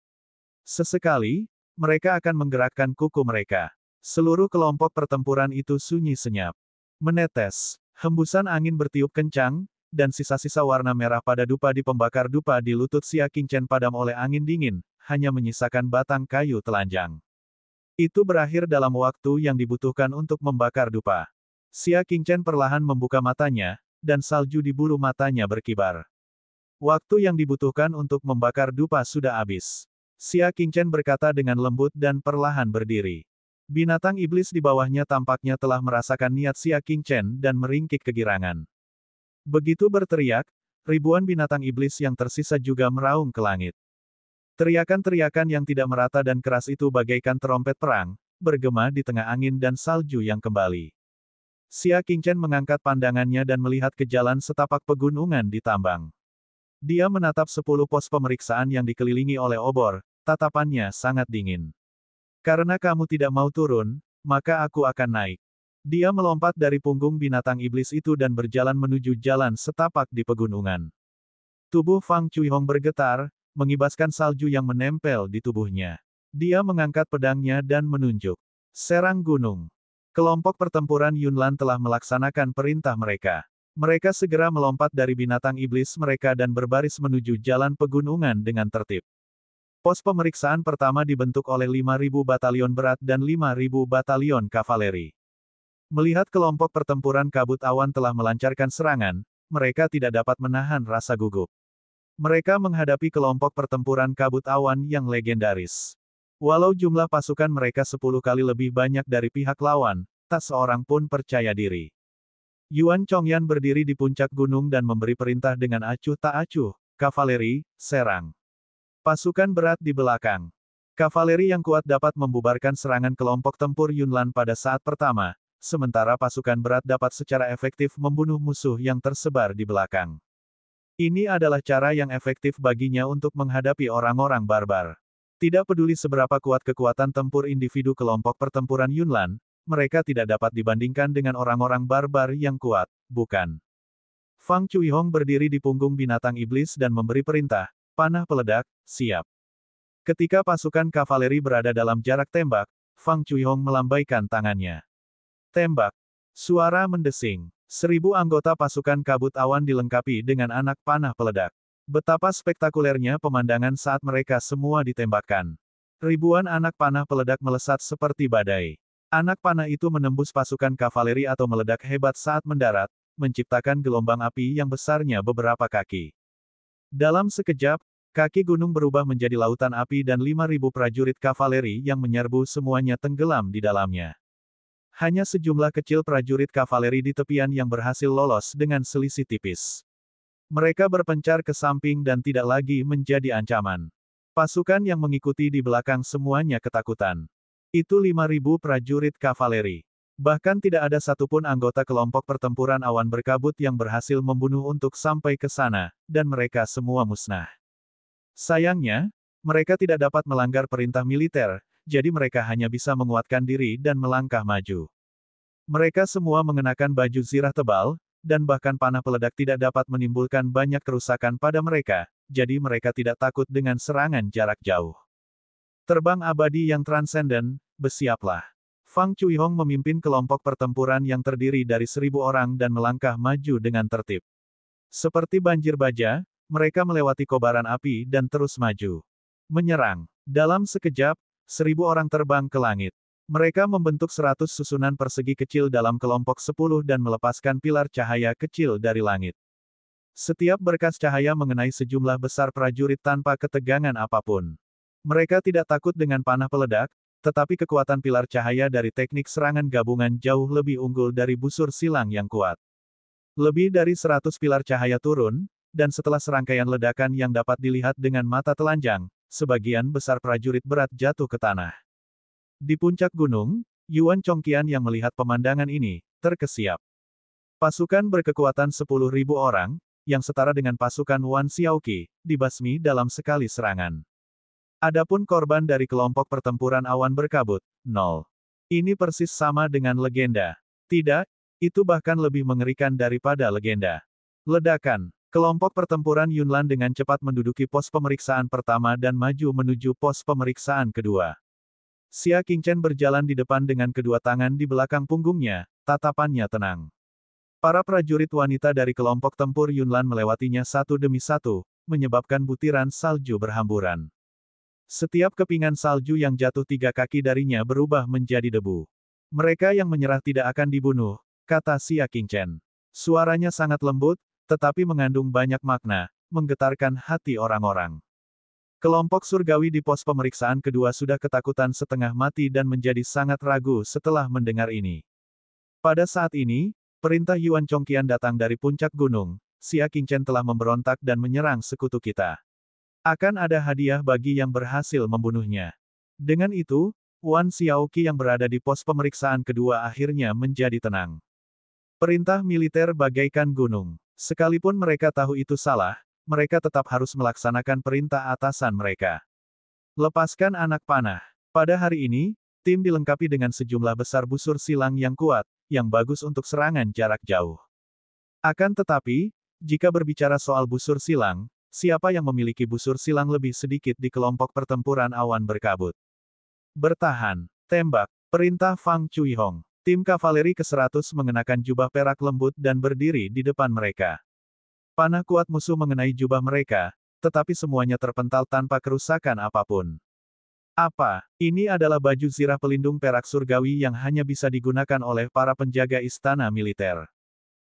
Sesekali, mereka akan menggerakkan kuku mereka. Seluruh kelompok pertempuran itu sunyi senyap. Menetes. Hembusan angin bertiup kencang, dan sisa-sisa warna merah pada dupa di pembakar dupa di lutut Xia Qingchen padam oleh angin dingin, hanya menyisakan batang kayu telanjang. Itu berakhir dalam waktu yang dibutuhkan untuk membakar dupa. Xia Qingchen perlahan membuka matanya, dan salju di bulu matanya berkibar. Waktu yang dibutuhkan untuk membakar dupa sudah habis. Xia Qingchen berkata dengan lembut dan perlahan berdiri. Binatang iblis di bawahnya tampaknya telah merasakan niat Xia Qingchen dan meringkik kegirangan. Begitu berteriak, ribuan binatang iblis yang tersisa juga meraung ke langit. Teriakan-teriakan yang tidak merata dan keras itu bagaikan terompet perang, bergema di tengah angin dan salju yang kembali. Xia Qingchen mengangkat pandangannya dan melihat ke jalan setapak pegunungan di tambang. Dia menatap 10 pos pemeriksaan yang dikelilingi oleh obor, tatapannya sangat dingin. Karena kamu tidak mau turun, maka aku akan naik. Dia melompat dari punggung binatang iblis itu dan berjalan menuju jalan setapak di pegunungan. Tubuh Fang Chuihong bergetar, mengibaskan salju yang menempel di tubuhnya. Dia mengangkat pedangnya dan menunjuk. Serang gunung. Kelompok pertempuran Yunlan telah melaksanakan perintah mereka. Mereka segera melompat dari binatang iblis mereka dan berbaris menuju jalan pegunungan dengan tertib. Pos pemeriksaan pertama dibentuk oleh 5.000 batalion berat dan 5.000 batalion kavaleri. Melihat kelompok pertempuran kabut awan telah melancarkan serangan, mereka tidak dapat menahan rasa gugup. Mereka menghadapi kelompok pertempuran kabut awan yang legendaris. Walau jumlah pasukan mereka 10 kali lebih banyak dari pihak lawan, tak seorang pun percaya diri. Yuan Chongyan berdiri di puncak gunung dan memberi perintah dengan acuh tak acuh, kavaleri, serang. Pasukan berat di belakang. Kavaleri yang kuat dapat membubarkan serangan kelompok tempur Yunlan pada saat pertama, sementara pasukan berat dapat secara efektif membunuh musuh yang tersebar di belakang. Ini adalah cara yang efektif baginya untuk menghadapi orang-orang barbar. Tidak peduli seberapa kuat kekuatan tempur individu kelompok pertempuran Yunlan, mereka tidak dapat dibandingkan dengan orang-orang barbar yang kuat, bukan? Fang Chuihong berdiri di punggung binatang iblis dan memberi perintah. Panah peledak, siap. Ketika pasukan kavaleri berada dalam jarak tembak, Fang Chuihong melambaikan tangannya. Tembak. Suara mendesing. 1000 anggota pasukan kabut awan dilengkapi dengan anak panah peledak. Betapa spektakulernya pemandangan saat mereka semua ditembakkan. Ribuan anak panah peledak melesat seperti badai. Anak panah itu menembus pasukan kavaleri atau meledak hebat saat mendarat, menciptakan gelombang api yang besarnya beberapa kaki. Dalam sekejap, kaki gunung berubah menjadi lautan api dan 5.000 prajurit kavaleri yang menyerbu semuanya tenggelam di dalamnya. Hanya sejumlah kecil prajurit kavaleri di tepian yang berhasil lolos dengan selisih tipis. Mereka berpencar ke samping dan tidak lagi menjadi ancaman. Pasukan yang mengikuti di belakang semuanya ketakutan. Itu 5.000 prajurit kavaleri. Bahkan tidak ada satupun anggota kelompok pertempuran awan berkabut yang berhasil membunuh untuk sampai ke sana, dan mereka semua musnah. Sayangnya, mereka tidak dapat melanggar perintah militer, jadi mereka hanya bisa menguatkan diri dan melangkah maju. Mereka semua mengenakan baju zirah tebal, dan bahkan panah peledak tidak dapat menimbulkan banyak kerusakan pada mereka, jadi mereka tidak takut dengan serangan jarak jauh. Terbang abadi yang transenden, bersiaplah. Fang Chuihong memimpin kelompok pertempuran yang terdiri dari 1000 orang dan melangkah maju dengan tertib. Seperti banjir baja, mereka melewati kobaran api dan terus maju. Menyerang. Dalam sekejap, 1000 orang terbang ke langit. Mereka membentuk 100 susunan persegi kecil dalam kelompok 10 dan melepaskan pilar cahaya kecil dari langit. Setiap berkas cahaya mengenai sejumlah besar prajurit tanpa ketegangan apapun. Mereka tidak takut dengan panah peledak, tetapi kekuatan pilar cahaya dari teknik serangan gabungan jauh lebih unggul dari busur silang yang kuat. Lebih dari 100 pilar cahaya turun, dan setelah serangkaian ledakan yang dapat dilihat dengan mata telanjang, sebagian besar prajurit berat jatuh ke tanah. Di puncak gunung, Yuan Chongqian yang melihat pemandangan ini, terkesiap. Pasukan berkekuatan 10.000 orang, yang setara dengan pasukan Wan Xiaoqi, dibasmi dalam sekali serangan. Adapun korban dari kelompok pertempuran awan berkabut, 0. Ini persis sama dengan legenda. Tidak, itu bahkan lebih mengerikan daripada legenda. Ledakan. Kelompok pertempuran Yunlan dengan cepat menduduki pos pemeriksaan pertama dan maju menuju pos pemeriksaan kedua. Xia Qingchen berjalan di depan dengan kedua tangan di belakang punggungnya, tatapannya tenang. Para prajurit wanita dari kelompok tempur Yunlan melewatinya satu demi satu, menyebabkan butiran salju berhamburan. Setiap kepingan salju yang jatuh 3 kaki darinya berubah menjadi debu. Mereka yang menyerah tidak akan dibunuh, kata Xia Qingchen. Suaranya sangat lembut, tetapi mengandung banyak makna, menggetarkan hati orang-orang. Kelompok surgawi di pos pemeriksaan kedua sudah ketakutan setengah mati dan menjadi sangat ragu setelah mendengar ini. Pada saat ini, perintah Yuan Chongqian datang dari puncak gunung. Xia Qingchen telah memberontak dan menyerang sekutu kita. Akan ada hadiah bagi yang berhasil membunuhnya. Dengan itu, Wan Xiaoqi yang berada di pos pemeriksaan kedua akhirnya menjadi tenang. Perintah militer bagaikan gunung. Sekalipun mereka tahu itu salah, mereka tetap harus melaksanakan perintah atasan mereka. Lepaskan anak panah. Pada hari ini, tim dilengkapi dengan sejumlah besar busur silang yang kuat, yang bagus untuk serangan jarak jauh. Akan tetapi, jika berbicara soal busur silang, siapa yang memiliki busur silang lebih sedikit di kelompok pertempuran awan berkabut? Bertahan. Tembak. Perintah Fang Chuihong. Tim kavaleri ke-100 mengenakan jubah perak lembut dan berdiri di depan mereka. Panah kuat musuh mengenai jubah mereka, tetapi semuanya terpental tanpa kerusakan apapun. Apa? Ini adalah baju zirah pelindung perak surgawi yang hanya bisa digunakan oleh para penjaga istana militer.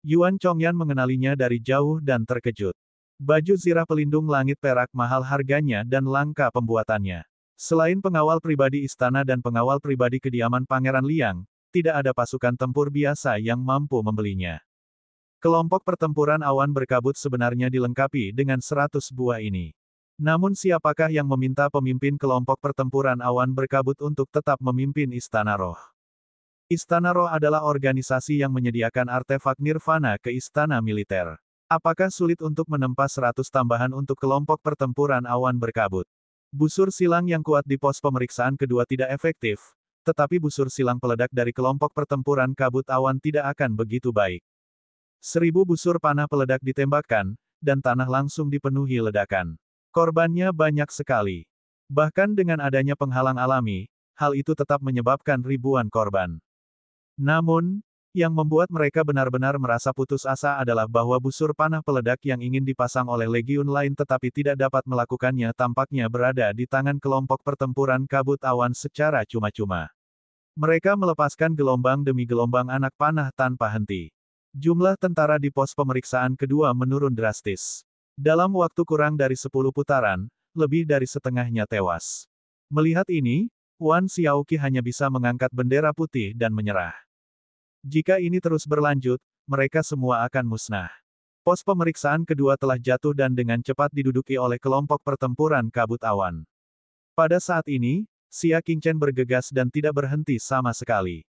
Yuan Chongyan mengenalinya dari jauh dan terkejut. Baju zirah pelindung langit perak mahal harganya dan langka pembuatannya. Selain pengawal pribadi istana dan pengawal pribadi kediaman Pangeran Liang, tidak ada pasukan tempur biasa yang mampu membelinya. Kelompok pertempuran awan berkabut sebenarnya dilengkapi dengan 100 buah ini. Namun siapakah yang meminta pemimpin kelompok pertempuran awan berkabut untuk tetap memimpin Istana Roh? Istana Roh adalah organisasi yang menyediakan artefak nirvana ke istana militer. Apakah sulit untuk menempa 100 tambahan untuk kelompok pertempuran awan berkabut? Busur silang yang kuat di pos pemeriksaan kedua tidak efektif, tetapi busur silang peledak dari kelompok pertempuran kabut awan tidak akan begitu baik. 1000 busur panah peledak ditembakkan, dan tanah langsung dipenuhi ledakan. Korbannya banyak sekali. Bahkan dengan adanya penghalang alami, hal itu tetap menyebabkan ribuan korban. Namun, yang membuat mereka benar-benar merasa putus asa adalah bahwa busur panah peledak yang ingin dipasang oleh legiun lain tetapi tidak dapat melakukannya tampaknya berada di tangan kelompok pertempuran kabut awan secara cuma-cuma. Mereka melepaskan gelombang demi gelombang anak panah tanpa henti. Jumlah tentara di pos pemeriksaan kedua menurun drastis. Dalam waktu kurang dari 10 putaran, lebih dari setengahnya tewas. Melihat ini, Wan Xiaoqi hanya bisa mengangkat bendera putih dan menyerah. Jika ini terus berlanjut, mereka semua akan musnah. Pos pemeriksaan kedua telah jatuh dan dengan cepat diduduki oleh kelompok pertempuran kabut awan. Pada saat ini, Xia Qingchen bergegas dan tidak berhenti sama sekali.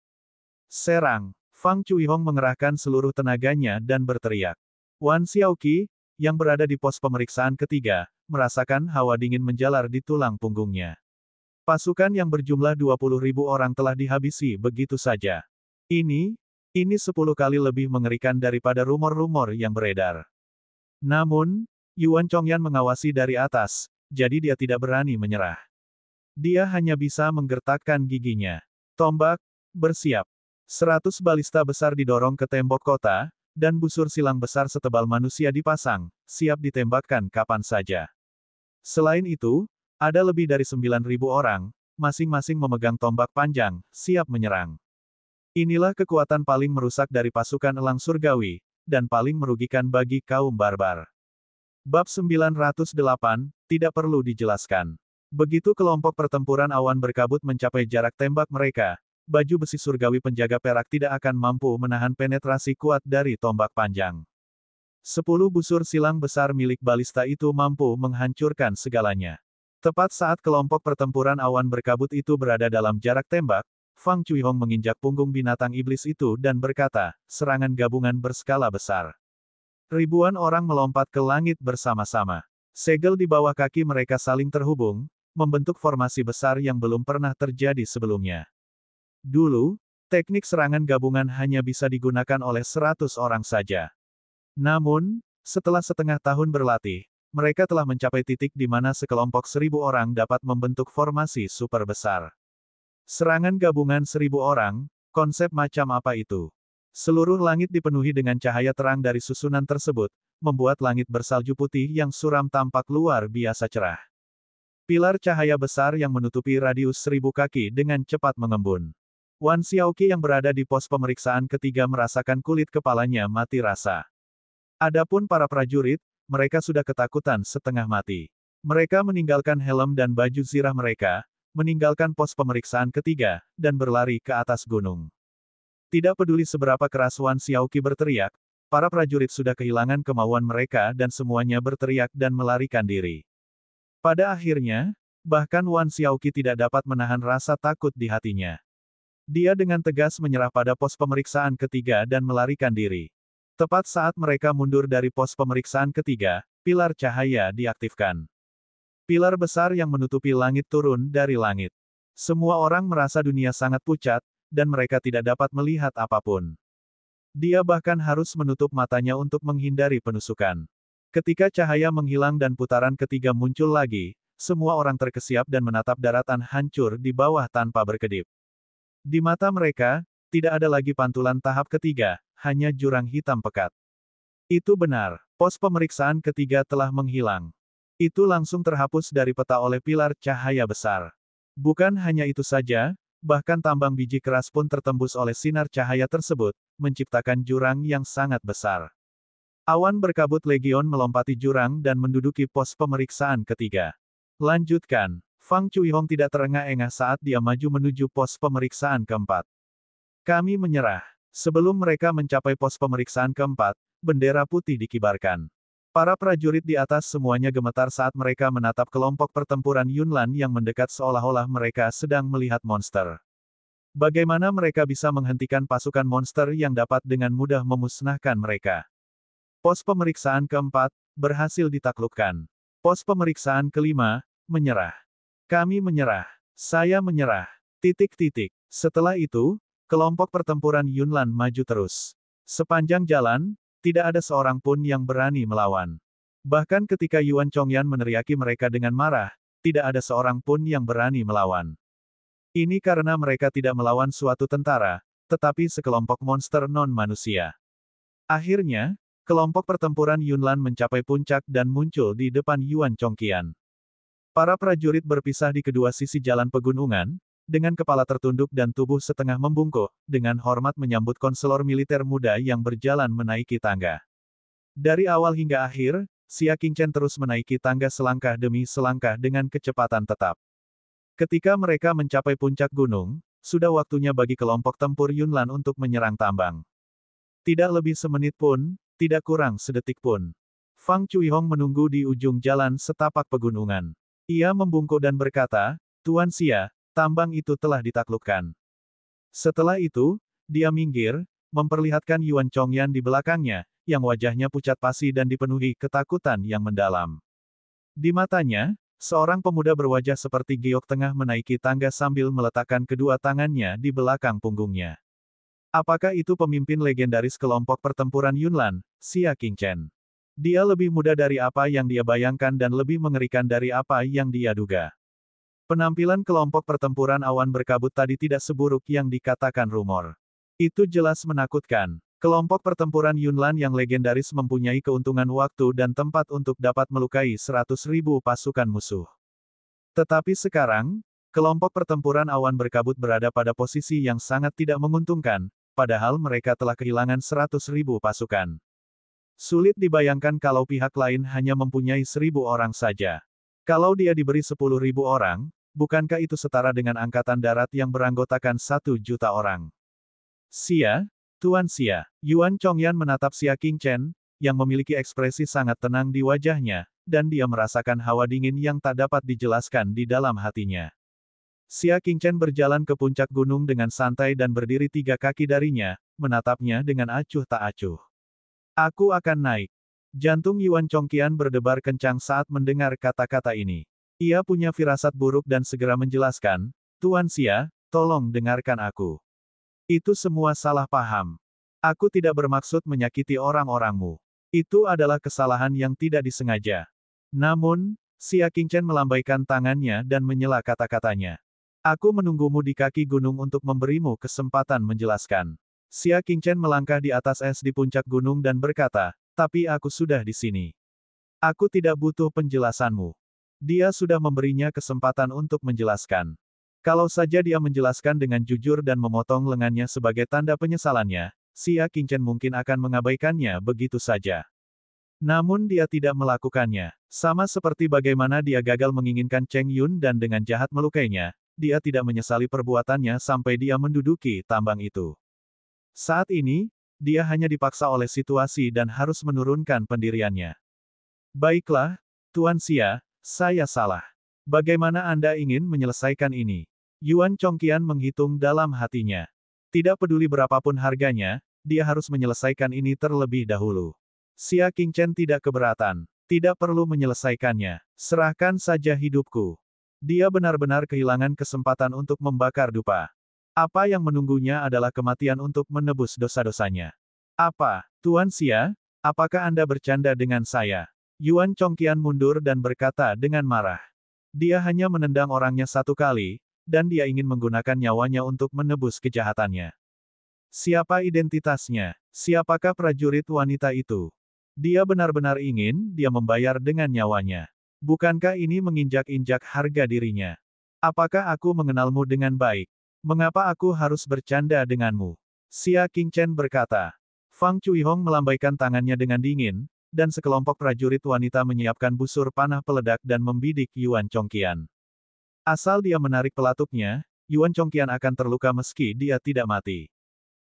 Serang! Fang Chuihong mengerahkan seluruh tenaganya dan berteriak. Wan Xiaoqi, yang berada di pos pemeriksaan ketiga, merasakan hawa dingin menjalar di tulang punggungnya. Pasukan yang berjumlah 20.000 orang telah dihabisi begitu saja. Ini 10 kali lebih mengerikan daripada rumor-rumor yang beredar. Namun, Yuan Chongyan mengawasi dari atas, jadi dia tidak berani menyerah. Dia hanya bisa menggertakkan giginya. Tombak, bersiap. 100 balista besar didorong ke tembok kota, dan busur silang besar setebal manusia dipasang, siap ditembakkan kapan saja. Selain itu, ada lebih dari 9.000 orang, masing-masing memegang tombak panjang, siap menyerang. Inilah kekuatan paling merusak dari pasukan elang surgawi, dan paling merugikan bagi kaum barbar. Bab 908, tidak perlu dijelaskan. Begitu kelompok pertempuran awan berkabut mencapai jarak tembak mereka, baju besi surgawi penjaga perak tidak akan mampu menahan penetrasi kuat dari tombak panjang. 10 busur silang besar milik balista itu mampu menghancurkan segalanya. Tepat saat kelompok pertempuran awan berkabut itu berada dalam jarak tembak, Fang Cuihong menginjak punggung binatang iblis itu dan berkata, serangan gabungan berskala besar. Ribuan orang melompat ke langit bersama-sama. Segel di bawah kaki mereka saling terhubung, membentuk formasi besar yang belum pernah terjadi sebelumnya. Dulu, teknik serangan gabungan hanya bisa digunakan oleh 100 orang saja. Namun, setelah setengah tahun berlatih, mereka telah mencapai titik di mana sekelompok 1000 orang dapat membentuk formasi super besar. Serangan gabungan 1000 orang, konsep macam apa itu? Seluruh langit dipenuhi dengan cahaya terang dari susunan tersebut, membuat langit bersalju putih yang suram tampak luar biasa cerah. Pilar cahaya besar yang menutupi radius 1000 kaki dengan cepat mengembun. Wan Xiaoqi yang berada di pos pemeriksaan ketiga merasakan kulit kepalanya mati rasa. Adapun para prajurit, mereka sudah ketakutan setengah mati. Mereka meninggalkan helm dan baju zirah mereka, meninggalkan pos pemeriksaan ketiga, dan berlari ke atas gunung. Tidak peduli seberapa keras Wan Xiaoqi berteriak, para prajurit sudah kehilangan kemauan mereka dan semuanya berteriak dan melarikan diri. Pada akhirnya, bahkan Wan Xiaoqi tidak dapat menahan rasa takut di hatinya. Dia dengan tegas menyerah pada pos pemeriksaan ketiga dan melarikan diri. Tepat saat mereka mundur dari pos pemeriksaan ketiga, pilar cahaya diaktifkan. Pilar besar yang menutupi langit turun dari langit. Semua orang merasa dunia sangat pucat, dan mereka tidak dapat melihat apapun. Dia bahkan harus menutup matanya untuk menghindari penusukan. Ketika cahaya menghilang dan putaran ketiga muncul lagi, semua orang terkesiap dan menatap daratan hancur di bawah tanpa berkedip. Di mata mereka, tidak ada lagi pantulan tahap ketiga, hanya jurang hitam pekat. Itu benar, pos pemeriksaan ketiga telah menghilang. Itu langsung terhapus dari peta oleh pilar cahaya besar. Bukan hanya itu saja, bahkan tambang biji keras pun tertembus oleh sinar cahaya tersebut, menciptakan jurang yang sangat besar. Awan berkabut legion melompati jurang dan menduduki pos pemeriksaan ketiga. Lanjutkan, Fang Cuihong tidak terengah-engah saat dia maju menuju pos pemeriksaan keempat. Kami menyerah. Sebelum mereka mencapai pos pemeriksaan keempat, bendera putih dikibarkan. Para prajurit di atas semuanya gemetar saat mereka menatap kelompok pertempuran Yunlan yang mendekat seolah-olah mereka sedang melihat monster. Bagaimana mereka bisa menghentikan pasukan monster yang dapat dengan mudah memusnahkan mereka? Pos pemeriksaan keempat, berhasil ditaklukkan. Pos pemeriksaan kelima, menyerah. Kami menyerah. Saya menyerah. Setelah itu, kelompok pertempuran Yunlan maju terus. Sepanjang jalan, tidak ada seorang pun yang berani melawan. Bahkan ketika Yuan Chongyan meneriaki mereka dengan marah, tidak ada seorang pun yang berani melawan. Ini karena mereka tidak melawan suatu tentara, tetapi sekelompok monster non-manusia. Akhirnya, kelompok pertempuran Yunlan mencapai puncak dan muncul di depan Yuan Chongqian. Para prajurit berpisah di kedua sisi jalan pegunungan, dengan kepala tertunduk dan tubuh setengah membungkuk, dengan hormat menyambut konselor militer muda yang berjalan menaiki tangga. Dari awal hingga akhir, Xia Qingchen terus menaiki tangga selangkah demi selangkah dengan kecepatan tetap. Ketika mereka mencapai puncak gunung, sudah waktunya bagi kelompok tempur Yunlan untuk menyerang tambang. Tidak lebih semenit pun, tidak kurang sedetik pun. Fang Cuihong menunggu di ujung jalan setapak pegunungan. Ia membungkuk dan berkata, Tuan Xia, tambang itu telah ditaklukkan. Setelah itu, dia minggir, memperlihatkan Yuan Chongyan di belakangnya, yang wajahnya pucat pasi dan dipenuhi ketakutan yang mendalam. Di matanya, seorang pemuda berwajah seperti giok tengah menaiki tangga sambil meletakkan kedua tangannya di belakang punggungnya. Apakah itu pemimpin legendaris kelompok pertempuran Yunlan, Xia Qingchen? Dia lebih muda dari apa yang dia bayangkan dan lebih mengerikan dari apa yang dia duga. Penampilan kelompok pertempuran awan berkabut tadi tidak seburuk yang dikatakan rumor. Itu jelas menakutkan. Kelompok pertempuran Yunlan yang legendaris mempunyai keuntungan waktu dan tempat untuk dapat melukai 100.000 pasukan musuh. Tetapi sekarang, kelompok pertempuran awan berkabut berada pada posisi yang sangat tidak menguntungkan, padahal mereka telah kehilangan 100.000 pasukan. Sulit dibayangkan kalau pihak lain hanya mempunyai 1000 orang saja. Kalau dia diberi 10.000 orang, bukankah itu setara dengan angkatan darat yang beranggotakan 1 juta orang? Xia, Tuan Xia. Yuan Chongyan menatap Xia Qingchen, yang memiliki ekspresi sangat tenang di wajahnya, dan dia merasakan hawa dingin yang tak dapat dijelaskan di dalam hatinya. Xia Qingchen berjalan ke puncak gunung dengan santai dan berdiri 3 kaki darinya, menatapnya dengan acuh tak acuh. Aku akan naik. Jantung Yuan Chongqian berdebar kencang saat mendengar kata-kata ini. Ia punya firasat buruk dan segera menjelaskan, Tuan Xia, tolong dengarkan aku. Itu semua salah paham. Aku tidak bermaksud menyakiti orang-orangmu. Itu adalah kesalahan yang tidak disengaja. Namun, Xia Qingchen melambaikan tangannya dan menyela kata-katanya. Aku menunggumu di kaki gunung untuk memberimu kesempatan menjelaskan. Xia Qingchen melangkah di atas es di puncak gunung dan berkata, tapi aku sudah di sini. Aku tidak butuh penjelasanmu. Dia sudah memberinya kesempatan untuk menjelaskan. Kalau saja dia menjelaskan dengan jujur dan memotong lengannya sebagai tanda penyesalannya, Xia Qingchen mungkin akan mengabaikannya begitu saja. Namun dia tidak melakukannya. Sama seperti bagaimana dia gagal menginginkan Cheng Yun dan dengan jahat melukainya, dia tidak menyesali perbuatannya sampai dia menduduki tambang itu. Saat ini, dia hanya dipaksa oleh situasi dan harus menurunkan pendiriannya. Baiklah, Tuan Xia, saya salah. Bagaimana Anda ingin menyelesaikan ini? Yuan Chongqian menghitung dalam hatinya. Tidak peduli berapapun harganya, dia harus menyelesaikan ini terlebih dahulu. Xia Qingchen tidak keberatan. Tidak perlu menyelesaikannya. Serahkan saja hidupku. Dia benar-benar kehilangan kesempatan untuk membakar dupa. Apa yang menunggunya adalah kematian untuk menebus dosa-dosanya. Apa, Tuan Xia? Apakah Anda bercanda dengan saya? Yuan Chongqian mundur dan berkata dengan marah. Dia hanya menendang orangnya 1 kali, dan dia ingin menggunakan nyawanya untuk menebus kejahatannya. Siapa identitasnya? Siapakah prajurit wanita itu? Dia benar-benar ingin dia membayar dengan nyawanya. Bukankah ini menginjak-injak harga dirinya? Apakah aku mengenalmu dengan baik? Mengapa aku harus bercanda denganmu? Xia Qingchen berkata. Fang Cuihong melambaikan tangannya dengan dingin, dan sekelompok prajurit wanita menyiapkan busur panah peledak dan membidik Yuan Chongqian. Asal dia menarik pelatuknya, Yuan Chongqian akan terluka meski dia tidak mati.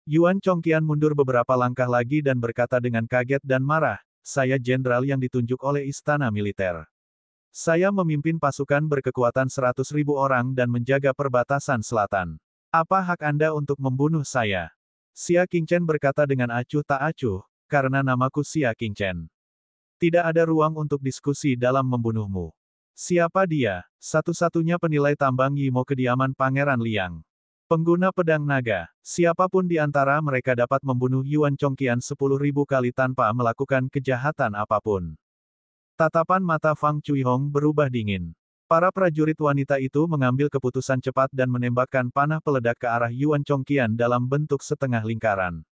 Yuan Chongqian mundur beberapa langkah lagi dan berkata dengan kaget dan marah, saya jenderal yang ditunjuk oleh istana militer. Saya memimpin pasukan berkekuatan 100.000 orang dan menjaga perbatasan selatan. Apa hak Anda untuk membunuh saya? Xia Qingchen berkata dengan acuh tak acuh, karena namaku Xia Qingchen. Tidak ada ruang untuk diskusi dalam membunuhmu. Siapa dia? Satu-satunya penilai tambang Yimo kediaman Pangeran Liang. Pengguna pedang naga. Siapapun di antara mereka dapat membunuh Yuan Chongqian 10.000 kali tanpa melakukan kejahatan apapun. Tatapan mata Fang Cuihong berubah dingin. Para prajurit wanita itu mengambil keputusan cepat dan menembakkan panah peledak ke arah Yuan Chongqian dalam bentuk setengah lingkaran.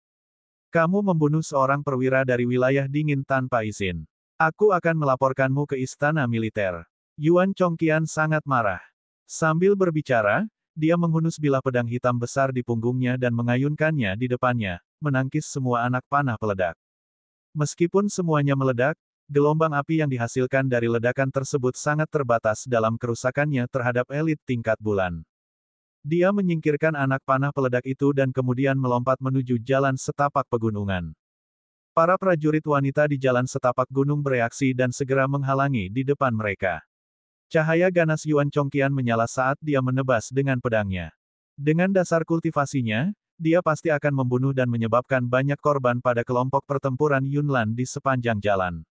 Kamu membunuh seorang perwira dari wilayah dingin tanpa izin. Aku akan melaporkanmu ke istana militer. Yuan Chongqian sangat marah. Sambil berbicara, dia menghunus bilah pedang hitam besar di punggungnya dan mengayunkannya di depannya, menangkis semua anak panah peledak. Meskipun semuanya meledak, gelombang api yang dihasilkan dari ledakan tersebut sangat terbatas dalam kerusakannya terhadap elit tingkat bulan. Dia menyingkirkan anak panah peledak itu dan kemudian melompat menuju jalan setapak pegunungan. Para prajurit wanita di jalan setapak gunung bereaksi dan segera menghalangi di depan mereka. Cahaya ganas Yuan Chongqian menyala saat dia menebas dengan pedangnya. Dengan dasar kultivasinya, dia pasti akan membunuh dan menyebabkan banyak korban pada kelompok pertempuran Yunlan di sepanjang jalan.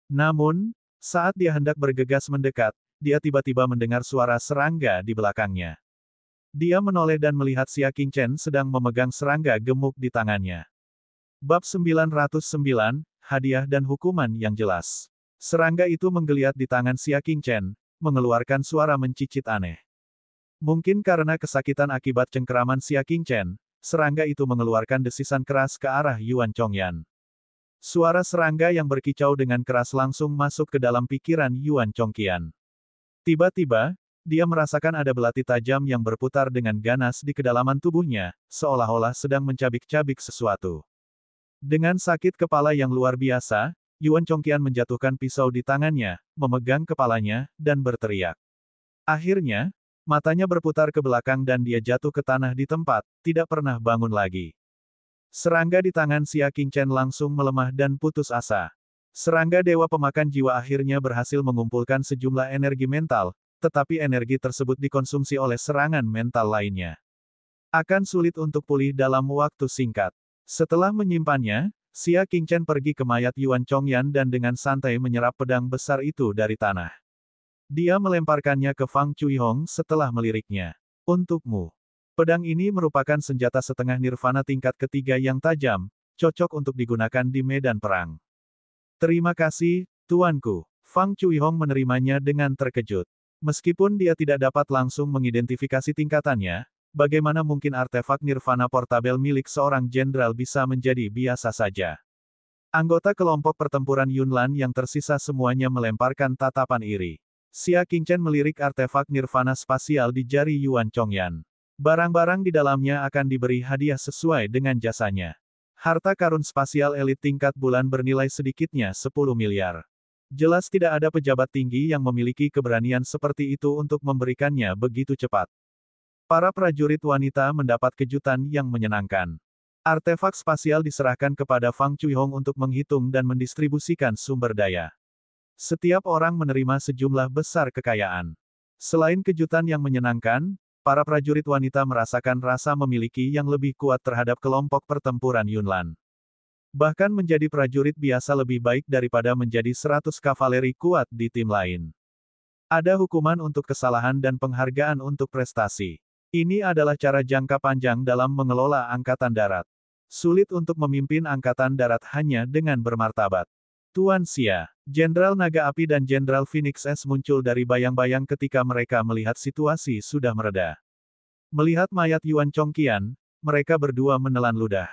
Namun, saat dia hendak bergegas mendekat, dia tiba-tiba mendengar suara serangga di belakangnya. Dia menoleh dan melihat Xia Qingchen sedang memegang serangga gemuk di tangannya. Bab 909, Hadiah dan Hukuman yang Jelas. Serangga itu menggeliat di tangan Xia Qingchen, mengeluarkan suara mencicit aneh. Mungkin karena kesakitan akibat cengkeraman Xia Qingchen, serangga itu mengeluarkan desisan keras ke arah Yuan Chongyan. Suara serangga yang berkicau dengan keras langsung masuk ke dalam pikiran Yuan Chongqian. Tiba-tiba, dia merasakan ada belati tajam yang berputar dengan ganas di kedalaman tubuhnya, seolah-olah sedang mencabik-cabik sesuatu. Dengan sakit kepala yang luar biasa, Yuan Chongqian menjatuhkan pisau di tangannya, memegang kepalanya, dan berteriak. Akhirnya, matanya berputar ke belakang dan dia jatuh ke tanah di tempat, tidak pernah bangun lagi. Serangga di tangan Xia Qingchen langsung melemah dan putus asa. Serangga dewa pemakan jiwa akhirnya berhasil mengumpulkan sejumlah energi mental, tetapi energi tersebut dikonsumsi oleh serangan mental lainnya. Akan sulit untuk pulih dalam waktu singkat. Setelah menyimpannya, Xia Qingchen pergi ke mayat Yuan Chongyan dan dengan santai menyerap pedang besar itu dari tanah. Dia melemparkannya ke Fang Cuihong setelah meliriknya. Untukmu. Pedang ini merupakan senjata setengah nirvana tingkat ketiga yang tajam, cocok untuk digunakan di medan perang. Terima kasih, tuanku. Fang Cuihong menerimanya dengan terkejut. Meskipun dia tidak dapat langsung mengidentifikasi tingkatannya, bagaimana mungkin artefak nirvana portabel milik seorang jenderal bisa menjadi biasa saja. Anggota kelompok pertempuran Yunlan yang tersisa semuanya melemparkan tatapan iri. Xia Qingchen melirik artefak nirvana spasial di jari Yuan Chongyan. Barang-barang di dalamnya akan diberi hadiah sesuai dengan jasanya. Harta karun spasial elit tingkat bulan bernilai sedikitnya 10 miliar. Jelas tidak ada pejabat tinggi yang memiliki keberanian seperti itu untuk memberikannya begitu cepat. Para prajurit wanita mendapat kejutan yang menyenangkan. Artefak spasial diserahkan kepada Fang Cuihong untuk menghitung dan mendistribusikan sumber daya. Setiap orang menerima sejumlah besar kekayaan. Selain kejutan yang menyenangkan, para prajurit wanita merasakan rasa memiliki yang lebih kuat terhadap kelompok pertempuran Yunlan. Bahkan menjadi prajurit biasa lebih baik daripada menjadi 100 kavaleri kuat di tim lain. Ada hukuman untuk kesalahan dan penghargaan untuk prestasi. Ini adalah cara jangka panjang dalam mengelola angkatan darat. Sulit untuk memimpin angkatan darat hanya dengan bermartabat. Tuan Xia, Jenderal Naga Api dan Jenderal Phoenix S muncul dari bayang-bayang ketika mereka melihat situasi sudah mereda. Melihat mayat Yuan Chongqian, mereka berdua menelan ludah.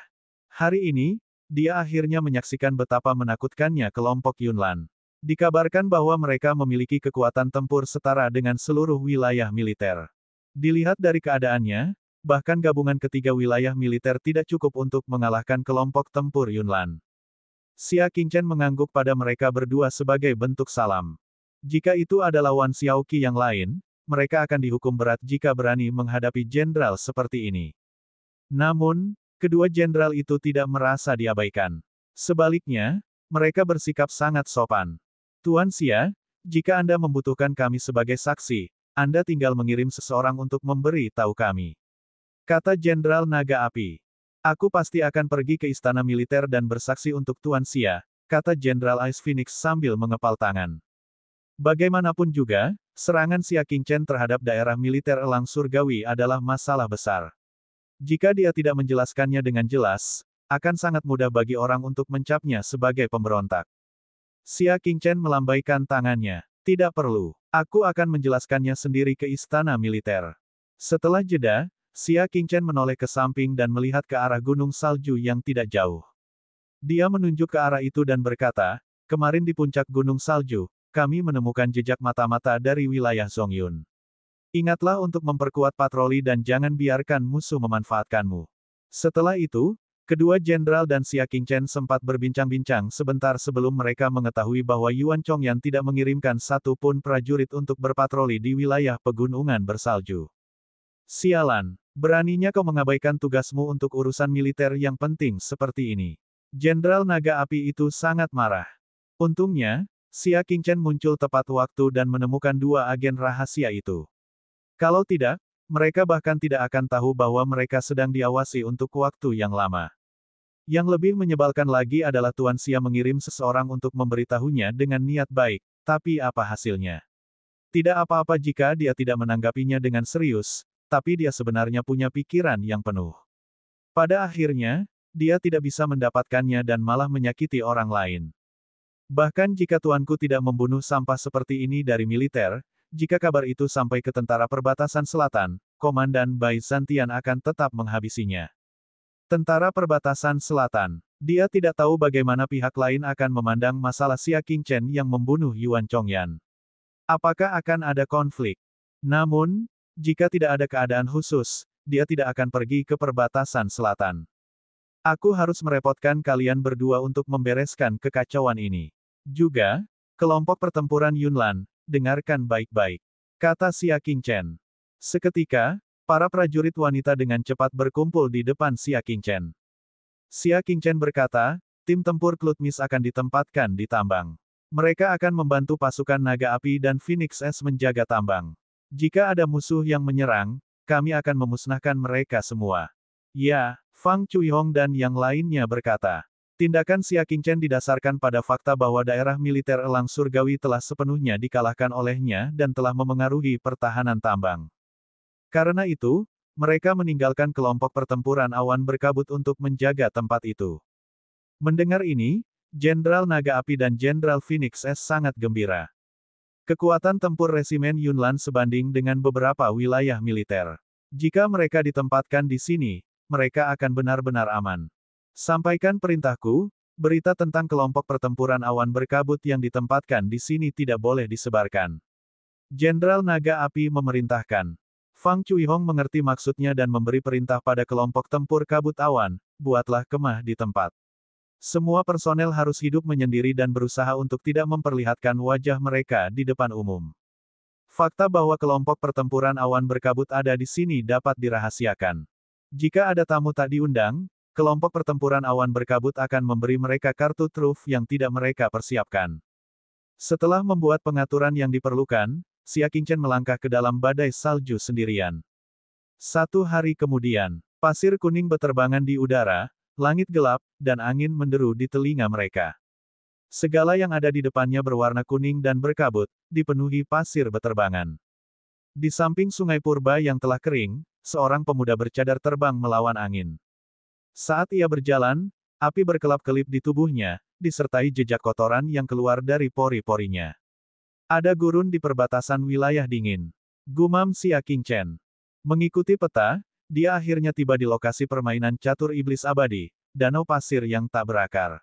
Hari ini, dia akhirnya menyaksikan betapa menakutkannya kelompok Yunlan. Dikabarkan bahwa mereka memiliki kekuatan tempur setara dengan seluruh wilayah militer. Dilihat dari keadaannya, bahkan gabungan ketiga wilayah militer tidak cukup untuk mengalahkan kelompok tempur Yunlan. Xia Qingchen mengangguk pada mereka berdua sebagai bentuk salam. Jika itu adalah Wan Xiaoqi yang lain, mereka akan dihukum berat jika berani menghadapi jenderal seperti ini. Namun, kedua jenderal itu tidak merasa diabaikan. Sebaliknya, mereka bersikap sangat sopan. Tuan Xia, jika Anda membutuhkan kami sebagai saksi, Anda tinggal mengirim seseorang untuk memberi tahu kami. Kata Jenderal Naga Api. Aku pasti akan pergi ke istana militer dan bersaksi untuk Tuan Xia, kata Jenderal Ice Phoenix sambil mengepal tangan. Bagaimanapun juga, serangan Xia Qingchen terhadap daerah militer Elang Surgawi adalah masalah besar. Jika dia tidak menjelaskannya dengan jelas, akan sangat mudah bagi orang untuk mencapnya sebagai pemberontak. Xia Qingchen melambaikan tangannya. Tidak perlu. Aku akan menjelaskannya sendiri ke istana militer. Setelah jeda, Xia Qingchen menoleh ke samping dan melihat ke arah gunung salju yang tidak jauh. Dia menunjuk ke arah itu dan berkata, kemarin di puncak gunung salju, kami menemukan jejak mata-mata dari wilayah Zongyun. Ingatlah untuk memperkuat patroli dan jangan biarkan musuh memanfaatkanmu. Setelah itu, kedua jenderal dan Xia Qingchen sempat berbincang-bincang sebentar sebelum mereka mengetahui bahwa Yuan Chongyan tidak mengirimkan satu pun prajurit untuk berpatroli di wilayah pegunungan bersalju. Sialan, beraninya kau mengabaikan tugasmu untuk urusan militer yang penting seperti ini. Jenderal Naga Api itu sangat marah. Untungnya, Xia Qingchen muncul tepat waktu dan menemukan dua agen rahasia itu. Kalau tidak, mereka bahkan tidak akan tahu bahwa mereka sedang diawasi untuk waktu yang lama. Yang lebih menyebalkan lagi adalah Tuan Xia mengirim seseorang untuk memberitahunya dengan niat baik, tapi apa hasilnya? Tidak apa-apa jika dia tidak menanggapinya dengan serius, tapi dia sebenarnya punya pikiran yang penuh. Pada akhirnya, dia tidak bisa mendapatkannya dan malah menyakiti orang lain. Bahkan jika tuanku tidak membunuh sampah seperti ini dari militer, jika kabar itu sampai ke tentara perbatasan selatan, Komandan Bai Zantian akan tetap menghabisinya. Tentara perbatasan selatan. Dia tidak tahu bagaimana pihak lain akan memandang masalah Xia Qingchen yang membunuh Yuan Chongyan. Apakah akan ada konflik? Namun, jika tidak ada keadaan khusus, dia tidak akan pergi ke perbatasan selatan. Aku harus merepotkan kalian berdua untuk membereskan kekacauan ini. Juga, kelompok pertempuran Yunlan, dengarkan baik-baik, kata Xia Qingchen. Seketika, para prajurit wanita dengan cepat berkumpul di depan Xia Qingchen. Xia Qingchen berkata, tim tempur Klutmis akan ditempatkan di tambang. Mereka akan membantu pasukan naga api dan Phoenix S menjaga tambang. Jika ada musuh yang menyerang, kami akan memusnahkan mereka semua. Ya, Fang Cuihong dan yang lainnya berkata. Tindakan Xia Qingchen didasarkan pada fakta bahwa daerah militer Elang Surgawi telah sepenuhnya dikalahkan olehnya dan telah memengaruhi pertahanan tambang. Karena itu, mereka meninggalkan kelompok pertempuran awan berkabut untuk menjaga tempat itu. Mendengar ini, Jenderal Naga Api dan Jenderal Phoenix S sangat gembira. Kekuatan tempur resimen Yunlan sebanding dengan beberapa wilayah militer. Jika mereka ditempatkan di sini, mereka akan benar-benar aman. Sampaikan perintahku, berita tentang kelompok pertempuran awan berkabut yang ditempatkan di sini tidak boleh disebarkan. Jenderal Naga Api memerintahkan. Fang Cuihong mengerti maksudnya dan memberi perintah pada kelompok tempur kabut awan, buatlah kemah di tempat. Semua personel harus hidup menyendiri dan berusaha untuk tidak memperlihatkan wajah mereka di depan umum. Fakta bahwa kelompok pertempuran awan berkabut ada di sini dapat dirahasiakan. Jika ada tamu tak diundang, kelompok pertempuran awan berkabut akan memberi mereka kartu truf yang tidak mereka persiapkan. Setelah membuat pengaturan yang diperlukan, Xia Qingchen melangkah ke dalam badai salju sendirian. 1 hari kemudian, pasir kuning beterbangan di udara, langit gelap, dan angin menderu di telinga mereka. Segala yang ada di depannya berwarna kuning dan berkabut, dipenuhi pasir beterbangan. Di samping sungai purba yang telah kering, seorang pemuda bercadar terbang melawan angin. Saat ia berjalan, api berkelap-kelip di tubuhnya, disertai jejak kotoran yang keluar dari pori-porinya. Ada gurun di perbatasan wilayah dingin. Gumam Xia Qingchen. Mengikuti peta, dia akhirnya tiba di lokasi permainan catur iblis abadi, danau pasir yang tak berakar.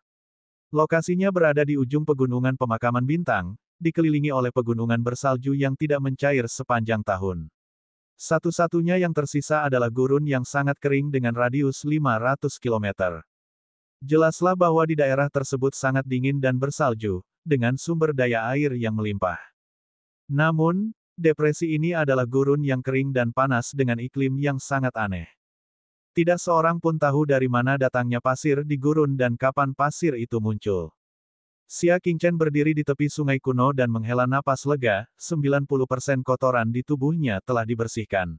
Lokasinya berada di ujung pegunungan pemakaman bintang, dikelilingi oleh pegunungan bersalju yang tidak mencair sepanjang tahun. Satu-satunya yang tersisa adalah gurun yang sangat kering dengan radius 500 km. Jelaslah bahwa di daerah tersebut sangat dingin dan bersalju, dengan sumber daya air yang melimpah. Namun, depresi ini adalah gurun yang kering dan panas dengan iklim yang sangat aneh. Tidak seorang pun tahu dari mana datangnya pasir di gurun dan kapan pasir itu muncul. Xia Qingchen berdiri di tepi sungai kuno dan menghela napas lega, 90% kotoran di tubuhnya telah dibersihkan.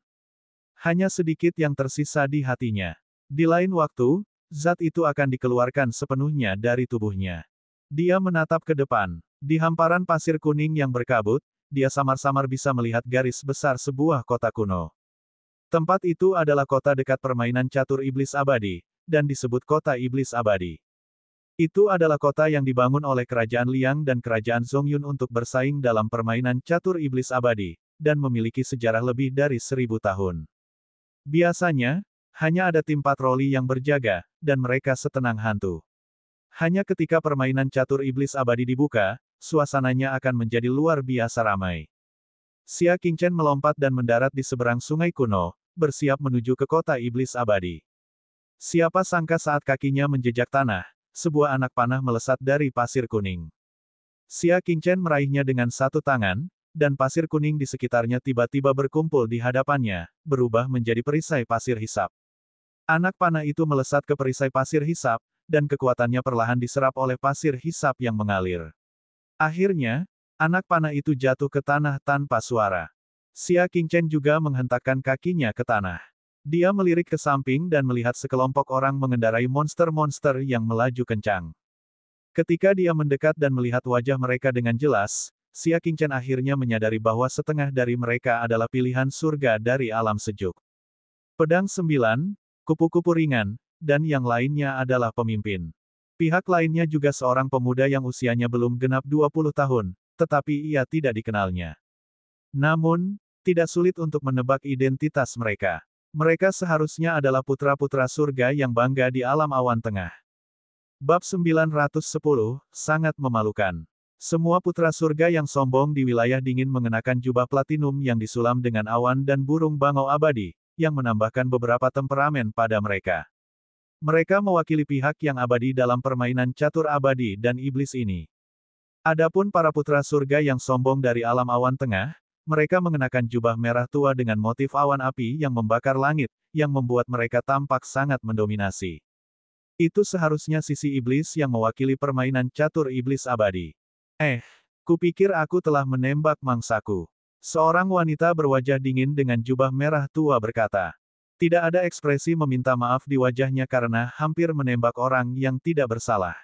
Hanya sedikit yang tersisa di hatinya. Di lain waktu, zat itu akan dikeluarkan sepenuhnya dari tubuhnya. Dia menatap ke depan. Di hamparan pasir kuning yang berkabut, dia samar-samar bisa melihat garis besar sebuah kota kuno. Tempat itu adalah kota dekat permainan catur iblis abadi, dan disebut kota iblis abadi. Itu adalah kota yang dibangun oleh Kerajaan Liang dan Kerajaan Zongyun untuk bersaing dalam permainan catur iblis abadi, dan memiliki sejarah lebih dari 1000 tahun. Biasanya, hanya ada tim patroli yang berjaga, dan mereka setenang hantu. Hanya ketika permainan catur iblis abadi dibuka, suasananya akan menjadi luar biasa ramai. Xia Qingchen melompat dan mendarat di seberang sungai kuno, bersiap menuju ke kota iblis abadi. Siapa sangka saat kakinya menjejak tanah, sebuah anak panah melesat dari pasir kuning. Xia Qingchen meraihnya dengan satu tangan, dan pasir kuning di sekitarnya tiba-tiba berkumpul di hadapannya, berubah menjadi perisai pasir hisap. Anak panah itu melesat ke perisai pasir hisap, dan kekuatannya perlahan diserap oleh pasir hisap yang mengalir. Akhirnya, anak panah itu jatuh ke tanah tanpa suara. Xia Qingchen juga menghentakkan kakinya ke tanah. Dia melirik ke samping dan melihat sekelompok orang mengendarai monster-monster yang melaju kencang. Ketika dia mendekat dan melihat wajah mereka dengan jelas, Xia Qingchen akhirnya menyadari bahwa setengah dari mereka adalah pilihan surga dari alam sejuk. Pedang 9, kupu-kupu ringan, dan yang lainnya adalah pemimpin. Pihak lainnya juga seorang pemuda yang usianya belum genap 20 tahun, tetapi ia tidak dikenalnya. Namun, tidak sulit untuk menebak identitas mereka. Mereka seharusnya adalah putra-putra surga yang bangga di alam awan tengah. Bab 910, sangat memalukan. Semua putra surga yang sombong di wilayah dingin mengenakan jubah platinum yang disulam dengan awan dan burung bangau abadi, yang menambahkan beberapa temperamen pada mereka. Mereka mewakili pihak yang abadi dalam permainan catur abadi dan iblis ini. Adapun para putra surga yang sombong dari alam awan tengah, mereka mengenakan jubah merah tua dengan motif awan api yang membakar langit, yang membuat mereka tampak sangat mendominasi. Itu seharusnya sisi iblis yang mewakili permainan catur iblis abadi. Kupikir aku telah menembak mangsaku. Seorang wanita berwajah dingin dengan jubah merah tua berkata. Tidak ada ekspresi meminta maaf di wajahnya karena hampir menembak orang yang tidak bersalah.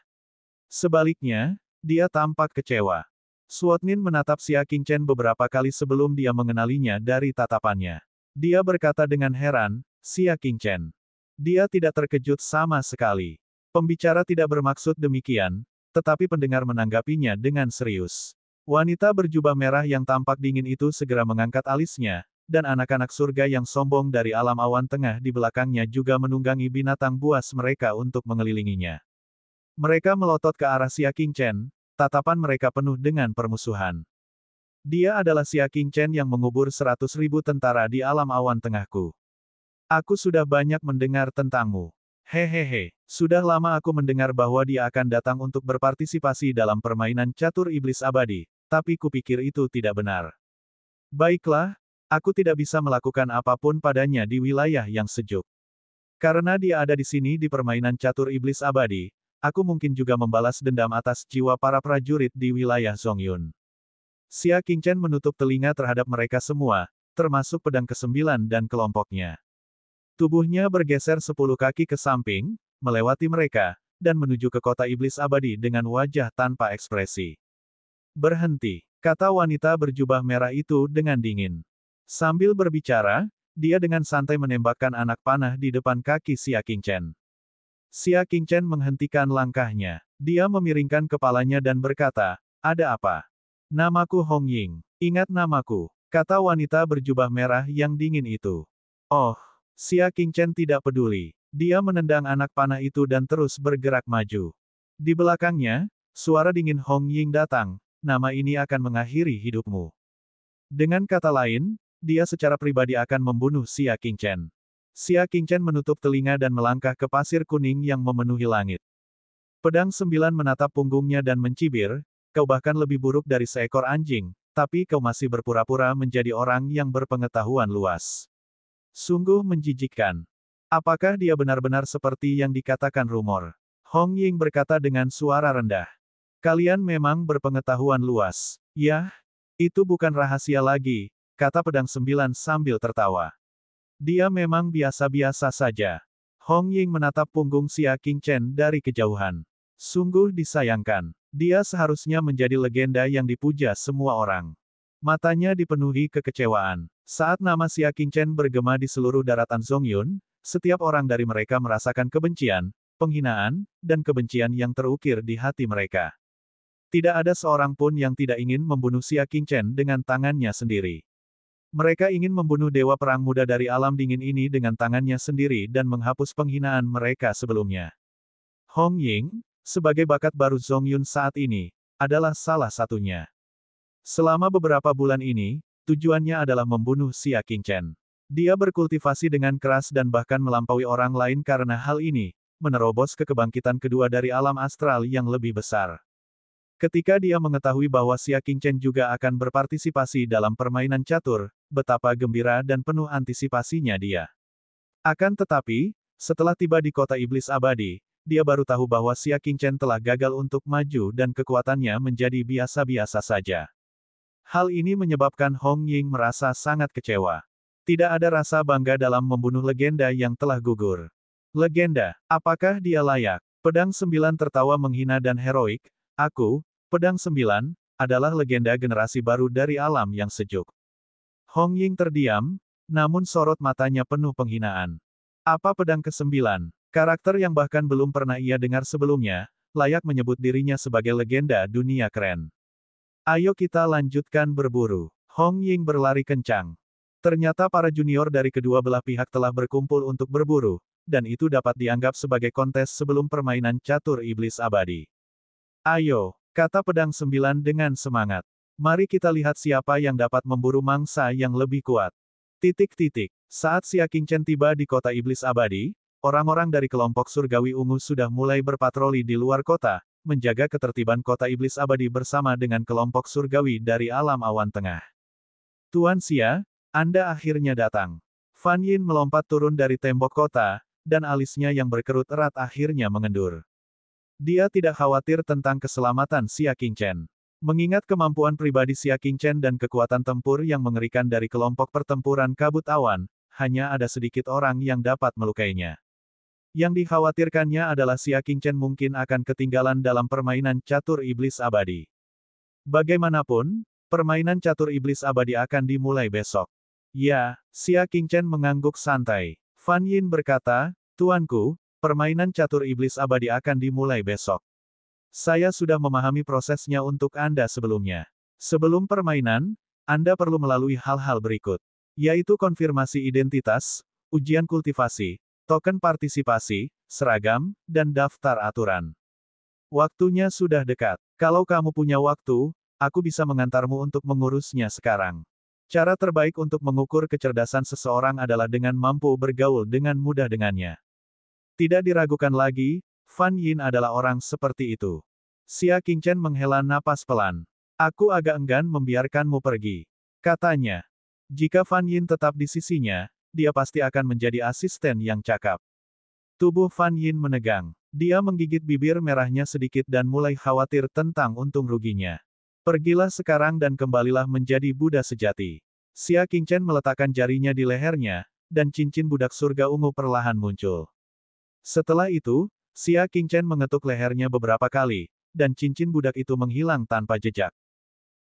Sebaliknya, dia tampak kecewa. Suotnin menatap Xia Qingchen beberapa kali sebelum dia mengenalinya dari tatapannya. Dia berkata dengan heran, Xia Qingchen. Dia tidak terkejut sama sekali. Pembicara tidak bermaksud demikian, tetapi pendengar menanggapinya dengan serius. Wanita berjubah merah yang tampak dingin itu segera mengangkat alisnya, dan anak-anak surga yang sombong dari alam awan tengah di belakangnya juga menunggangi binatang buas mereka untuk mengelilinginya. Mereka melotot ke arah Xia Qingchen. Tatapan mereka penuh dengan permusuhan. Dia adalah Xia Qingchen yang mengubur 100.000 tentara di alam awan tengahku. Aku sudah banyak mendengar tentangmu. Hehehe, sudah lama aku mendengar bahwa dia akan datang untuk berpartisipasi dalam permainan catur iblis abadi, tapi kupikir itu tidak benar. Baiklah, aku tidak bisa melakukan apapun padanya di wilayah yang sejuk. Karena dia ada di sini di permainan catur iblis abadi, aku mungkin juga membalas dendam atas jiwa para prajurit di wilayah Zongyun. Xia Qingchen menutup telinga terhadap mereka semua, termasuk pedang ke-9 dan kelompoknya. Tubuhnya bergeser 10 kaki ke samping, melewati mereka, dan menuju ke kota iblis abadi dengan wajah tanpa ekspresi. Berhenti, kata wanita berjubah merah itu dengan dingin. Sambil berbicara, dia dengan santai menembakkan anak panah di depan kaki Xia Qingchen. Xia Qingchen menghentikan langkahnya. Dia memiringkan kepalanya dan berkata, ada apa? Namaku Hong Ying. Ingat namaku, kata wanita berjubah merah yang dingin itu. Oh, Xia Qingchen tidak peduli. Dia menendang anak panah itu dan terus bergerak maju. Di belakangnya, suara dingin Hong Ying datang, nama ini akan mengakhiri hidupmu. Dengan kata lain, dia secara pribadi akan membunuh Xia Qingchen. Xia Qingchen menutup telinga dan melangkah ke pasir kuning yang memenuhi langit. Pedang 9 menatap punggungnya dan mencibir, kau bahkan lebih buruk dari seekor anjing, tapi kau masih berpura-pura menjadi orang yang berpengetahuan luas. Sungguh menjijikkan. Apakah dia benar-benar seperti yang dikatakan rumor? Hong Ying berkata dengan suara rendah. Kalian memang berpengetahuan luas. Yah, itu bukan rahasia lagi, kata pedang 9 sambil tertawa. Dia memang biasa-biasa saja. Hong Ying menatap punggung Xia Qingchen dari kejauhan. Sungguh disayangkan. Dia seharusnya menjadi legenda yang dipuja semua orang. Matanya dipenuhi kekecewaan. Saat nama Xia Qingchen bergema di seluruh daratan Zongyun, setiap orang dari mereka merasakan kebencian, penghinaan, dan kebencian yang terukir di hati mereka. Tidak ada seorang pun yang tidak ingin membunuh Xia Qingchen dengan tangannya sendiri. Mereka ingin membunuh dewa perang muda dari alam dingin ini dengan tangannya sendiri dan menghapus penghinaan mereka sebelumnya. Hong Ying, sebagai bakat baru Zongyun saat ini, adalah salah satunya. Selama beberapa bulan ini, tujuannya adalah membunuh Xia Qingchen. Dia berkultivasi dengan keras dan bahkan melampaui orang lain karena hal ini, menerobos ke kebangkitan kedua dari alam astral yang lebih besar. Ketika dia mengetahui bahwa Xia Qingchen juga akan berpartisipasi dalam permainan catur, betapa gembira dan penuh antisipasinya dia. Akan tetapi, setelah tiba di kota iblis abadi, dia baru tahu bahwa Xia Qingchen telah gagal untuk maju dan kekuatannya menjadi biasa-biasa saja. Hal ini menyebabkan Hong Ying merasa sangat kecewa. Tidak ada rasa bangga dalam membunuh legenda yang telah gugur. Legenda, apakah dia layak? Pedang 9 tertawa menghina dan heroik. Aku, Pedang 9, adalah legenda generasi baru dari alam yang sejuk. Hong Ying terdiam, namun sorot matanya penuh penghinaan. Apa pedang ke-9? Karakter yang bahkan belum pernah ia dengar sebelumnya, layak menyebut dirinya sebagai legenda dunia keren. Ayo kita lanjutkan berburu. Hong Ying berlari kencang. Ternyata para junior dari kedua belah pihak telah berkumpul untuk berburu, dan itu dapat dianggap sebagai kontes sebelum permainan catur iblis abadi. Ayo, kata pedang 9 dengan semangat. Mari kita lihat siapa yang dapat memburu mangsa yang lebih kuat. Saat Xia Qingchen tiba di kota iblis abadi, orang-orang dari kelompok surgawi ungu sudah mulai berpatroli di luar kota, menjaga ketertiban kota iblis abadi bersama dengan kelompok surgawi dari alam awan tengah. Tuan Xia, Anda akhirnya datang. Fan Yin melompat turun dari tembok kota, dan alisnya yang berkerut erat akhirnya mengendur. Dia tidak khawatir tentang keselamatan Xia Qingchen. Mengingat kemampuan pribadi Xia Qingchen dan kekuatan tempur yang mengerikan dari kelompok pertempuran kabut awan, hanya ada sedikit orang yang dapat melukainya. Yang dikhawatirkannya adalah Xia Qingchen mungkin akan ketinggalan dalam permainan catur iblis abadi. Bagaimanapun, permainan catur iblis abadi akan dimulai besok. Ya, Xia Qingchen mengangguk santai. Fan Yin berkata, Tuanku, permainan catur iblis abadi akan dimulai besok. Saya sudah memahami prosesnya untuk Anda sebelumnya. Sebelum permainan, Anda perlu melalui hal-hal berikut, yaitu konfirmasi identitas, ujian kultivasi, token partisipasi, seragam, dan daftar aturan. Waktunya sudah dekat. Kalau kamu punya waktu, aku bisa mengantarmu untuk mengurusnya sekarang. Cara terbaik untuk mengukur kecerdasan seseorang adalah dengan mampu bergaul dengan mudah dengannya. Tidak diragukan lagi, Fan Yin adalah orang seperti itu. Xia Qingchen menghela napas pelan. Aku agak enggan membiarkanmu pergi, katanya. Jika Fan Yin tetap di sisinya, dia pasti akan menjadi asisten yang cakap. Tubuh Fan Yin menegang. Dia menggigit bibir merahnya sedikit dan mulai khawatir tentang untung ruginya. Pergilah sekarang dan kembalilah menjadi Buddha sejati. Xia Qingchen meletakkan jarinya di lehernya, dan cincin budak surga ungu perlahan muncul. Setelah itu, Xia Qingchen mengetuk lehernya beberapa kali, dan cincin budak itu menghilang tanpa jejak.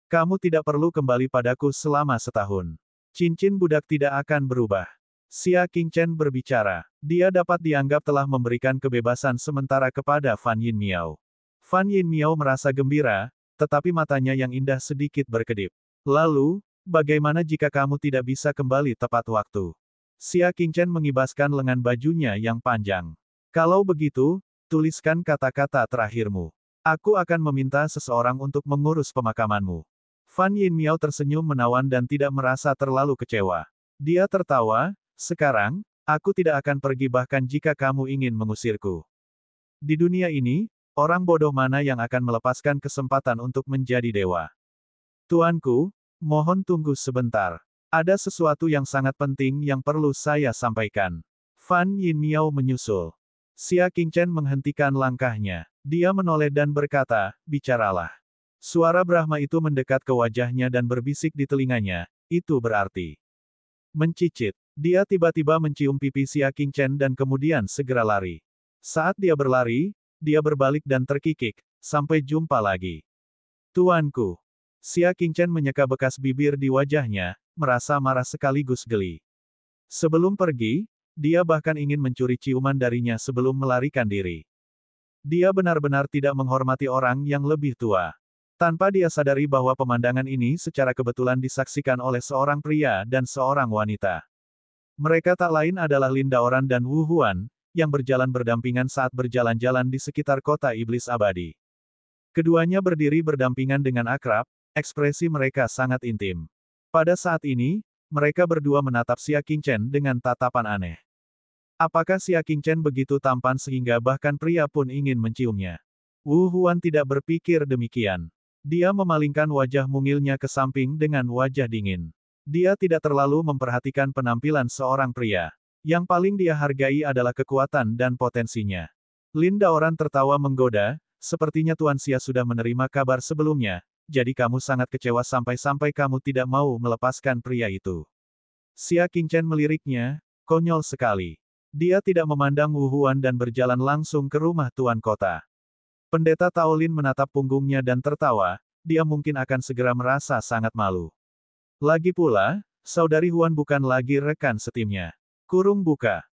Kamu tidak perlu kembali padaku selama setahun. Cincin budak tidak akan berubah. Xia Qingchen berbicara. Dia dapat dianggap telah memberikan kebebasan sementara kepada Fan Yin Miao. Fan Yin Miao merasa gembira, tetapi matanya yang indah sedikit berkedip. Lalu, bagaimana jika kamu tidak bisa kembali tepat waktu? Xia Qingchen mengibaskan lengan bajunya yang panjang. Kalau begitu, tuliskan kata-kata terakhirmu. Aku akan meminta seseorang untuk mengurus pemakamanmu. Fan Yin Miao tersenyum menawan dan tidak merasa terlalu kecewa. Dia tertawa, sekarang, aku tidak akan pergi bahkan jika kamu ingin mengusirku. Di dunia ini, orang bodoh mana yang akan melepaskan kesempatan untuk menjadi dewa? Tuanku, mohon tunggu sebentar. Ada sesuatu yang sangat penting yang perlu saya sampaikan. Fan Yin Miao menyusul. Xia Qingchen menghentikan langkahnya. Dia menoleh dan berkata, bicaralah. Suara Brahma itu mendekat ke wajahnya dan berbisik di telinganya, itu berarti. Mencicit. Dia tiba-tiba mencium pipi Xia Qingchen dan kemudian segera lari. Saat dia berlari, dia berbalik dan terkikik, sampai jumpa lagi. Tuanku. Xia Qingchen menyeka bekas bibir di wajahnya, merasa marah sekaligus geli. Sebelum pergi, dia bahkan ingin mencuri ciuman darinya sebelum melarikan diri. Dia benar-benar tidak menghormati orang yang lebih tua. Tanpa dia sadari bahwa pemandangan ini secara kebetulan disaksikan oleh seorang pria dan seorang wanita. Mereka tak lain adalah Lin Daoran dan Wu Huan, yang berjalan berdampingan saat berjalan-jalan di sekitar kota iblis abadi. Keduanya berdiri berdampingan dengan akrab, ekspresi mereka sangat intim. Pada saat ini, mereka berdua menatap Xia Qingchen dengan tatapan aneh. Apakah Xia Qingchen begitu tampan sehingga bahkan pria pun ingin menciumnya? Wu Huan tidak berpikir demikian. Dia memalingkan wajah mungilnya ke samping dengan wajah dingin. Dia tidak terlalu memperhatikan penampilan seorang pria. Yang paling dia hargai adalah kekuatan dan potensinya. Lin Daoran tertawa menggoda, sepertinya Tuan Xia sudah menerima kabar sebelumnya, jadi kamu sangat kecewa sampai-sampai kamu tidak mau melepaskan pria itu. Xia Qingchen meliriknya, konyol sekali. Dia tidak memandang Wu Huan dan berjalan langsung ke rumah tuan kota. Pendeta Taolin menatap punggungnya dan tertawa, dia mungkin akan segera merasa sangat malu. Lagi pula, saudari Huan bukan lagi rekan setimnya. Kurung buka.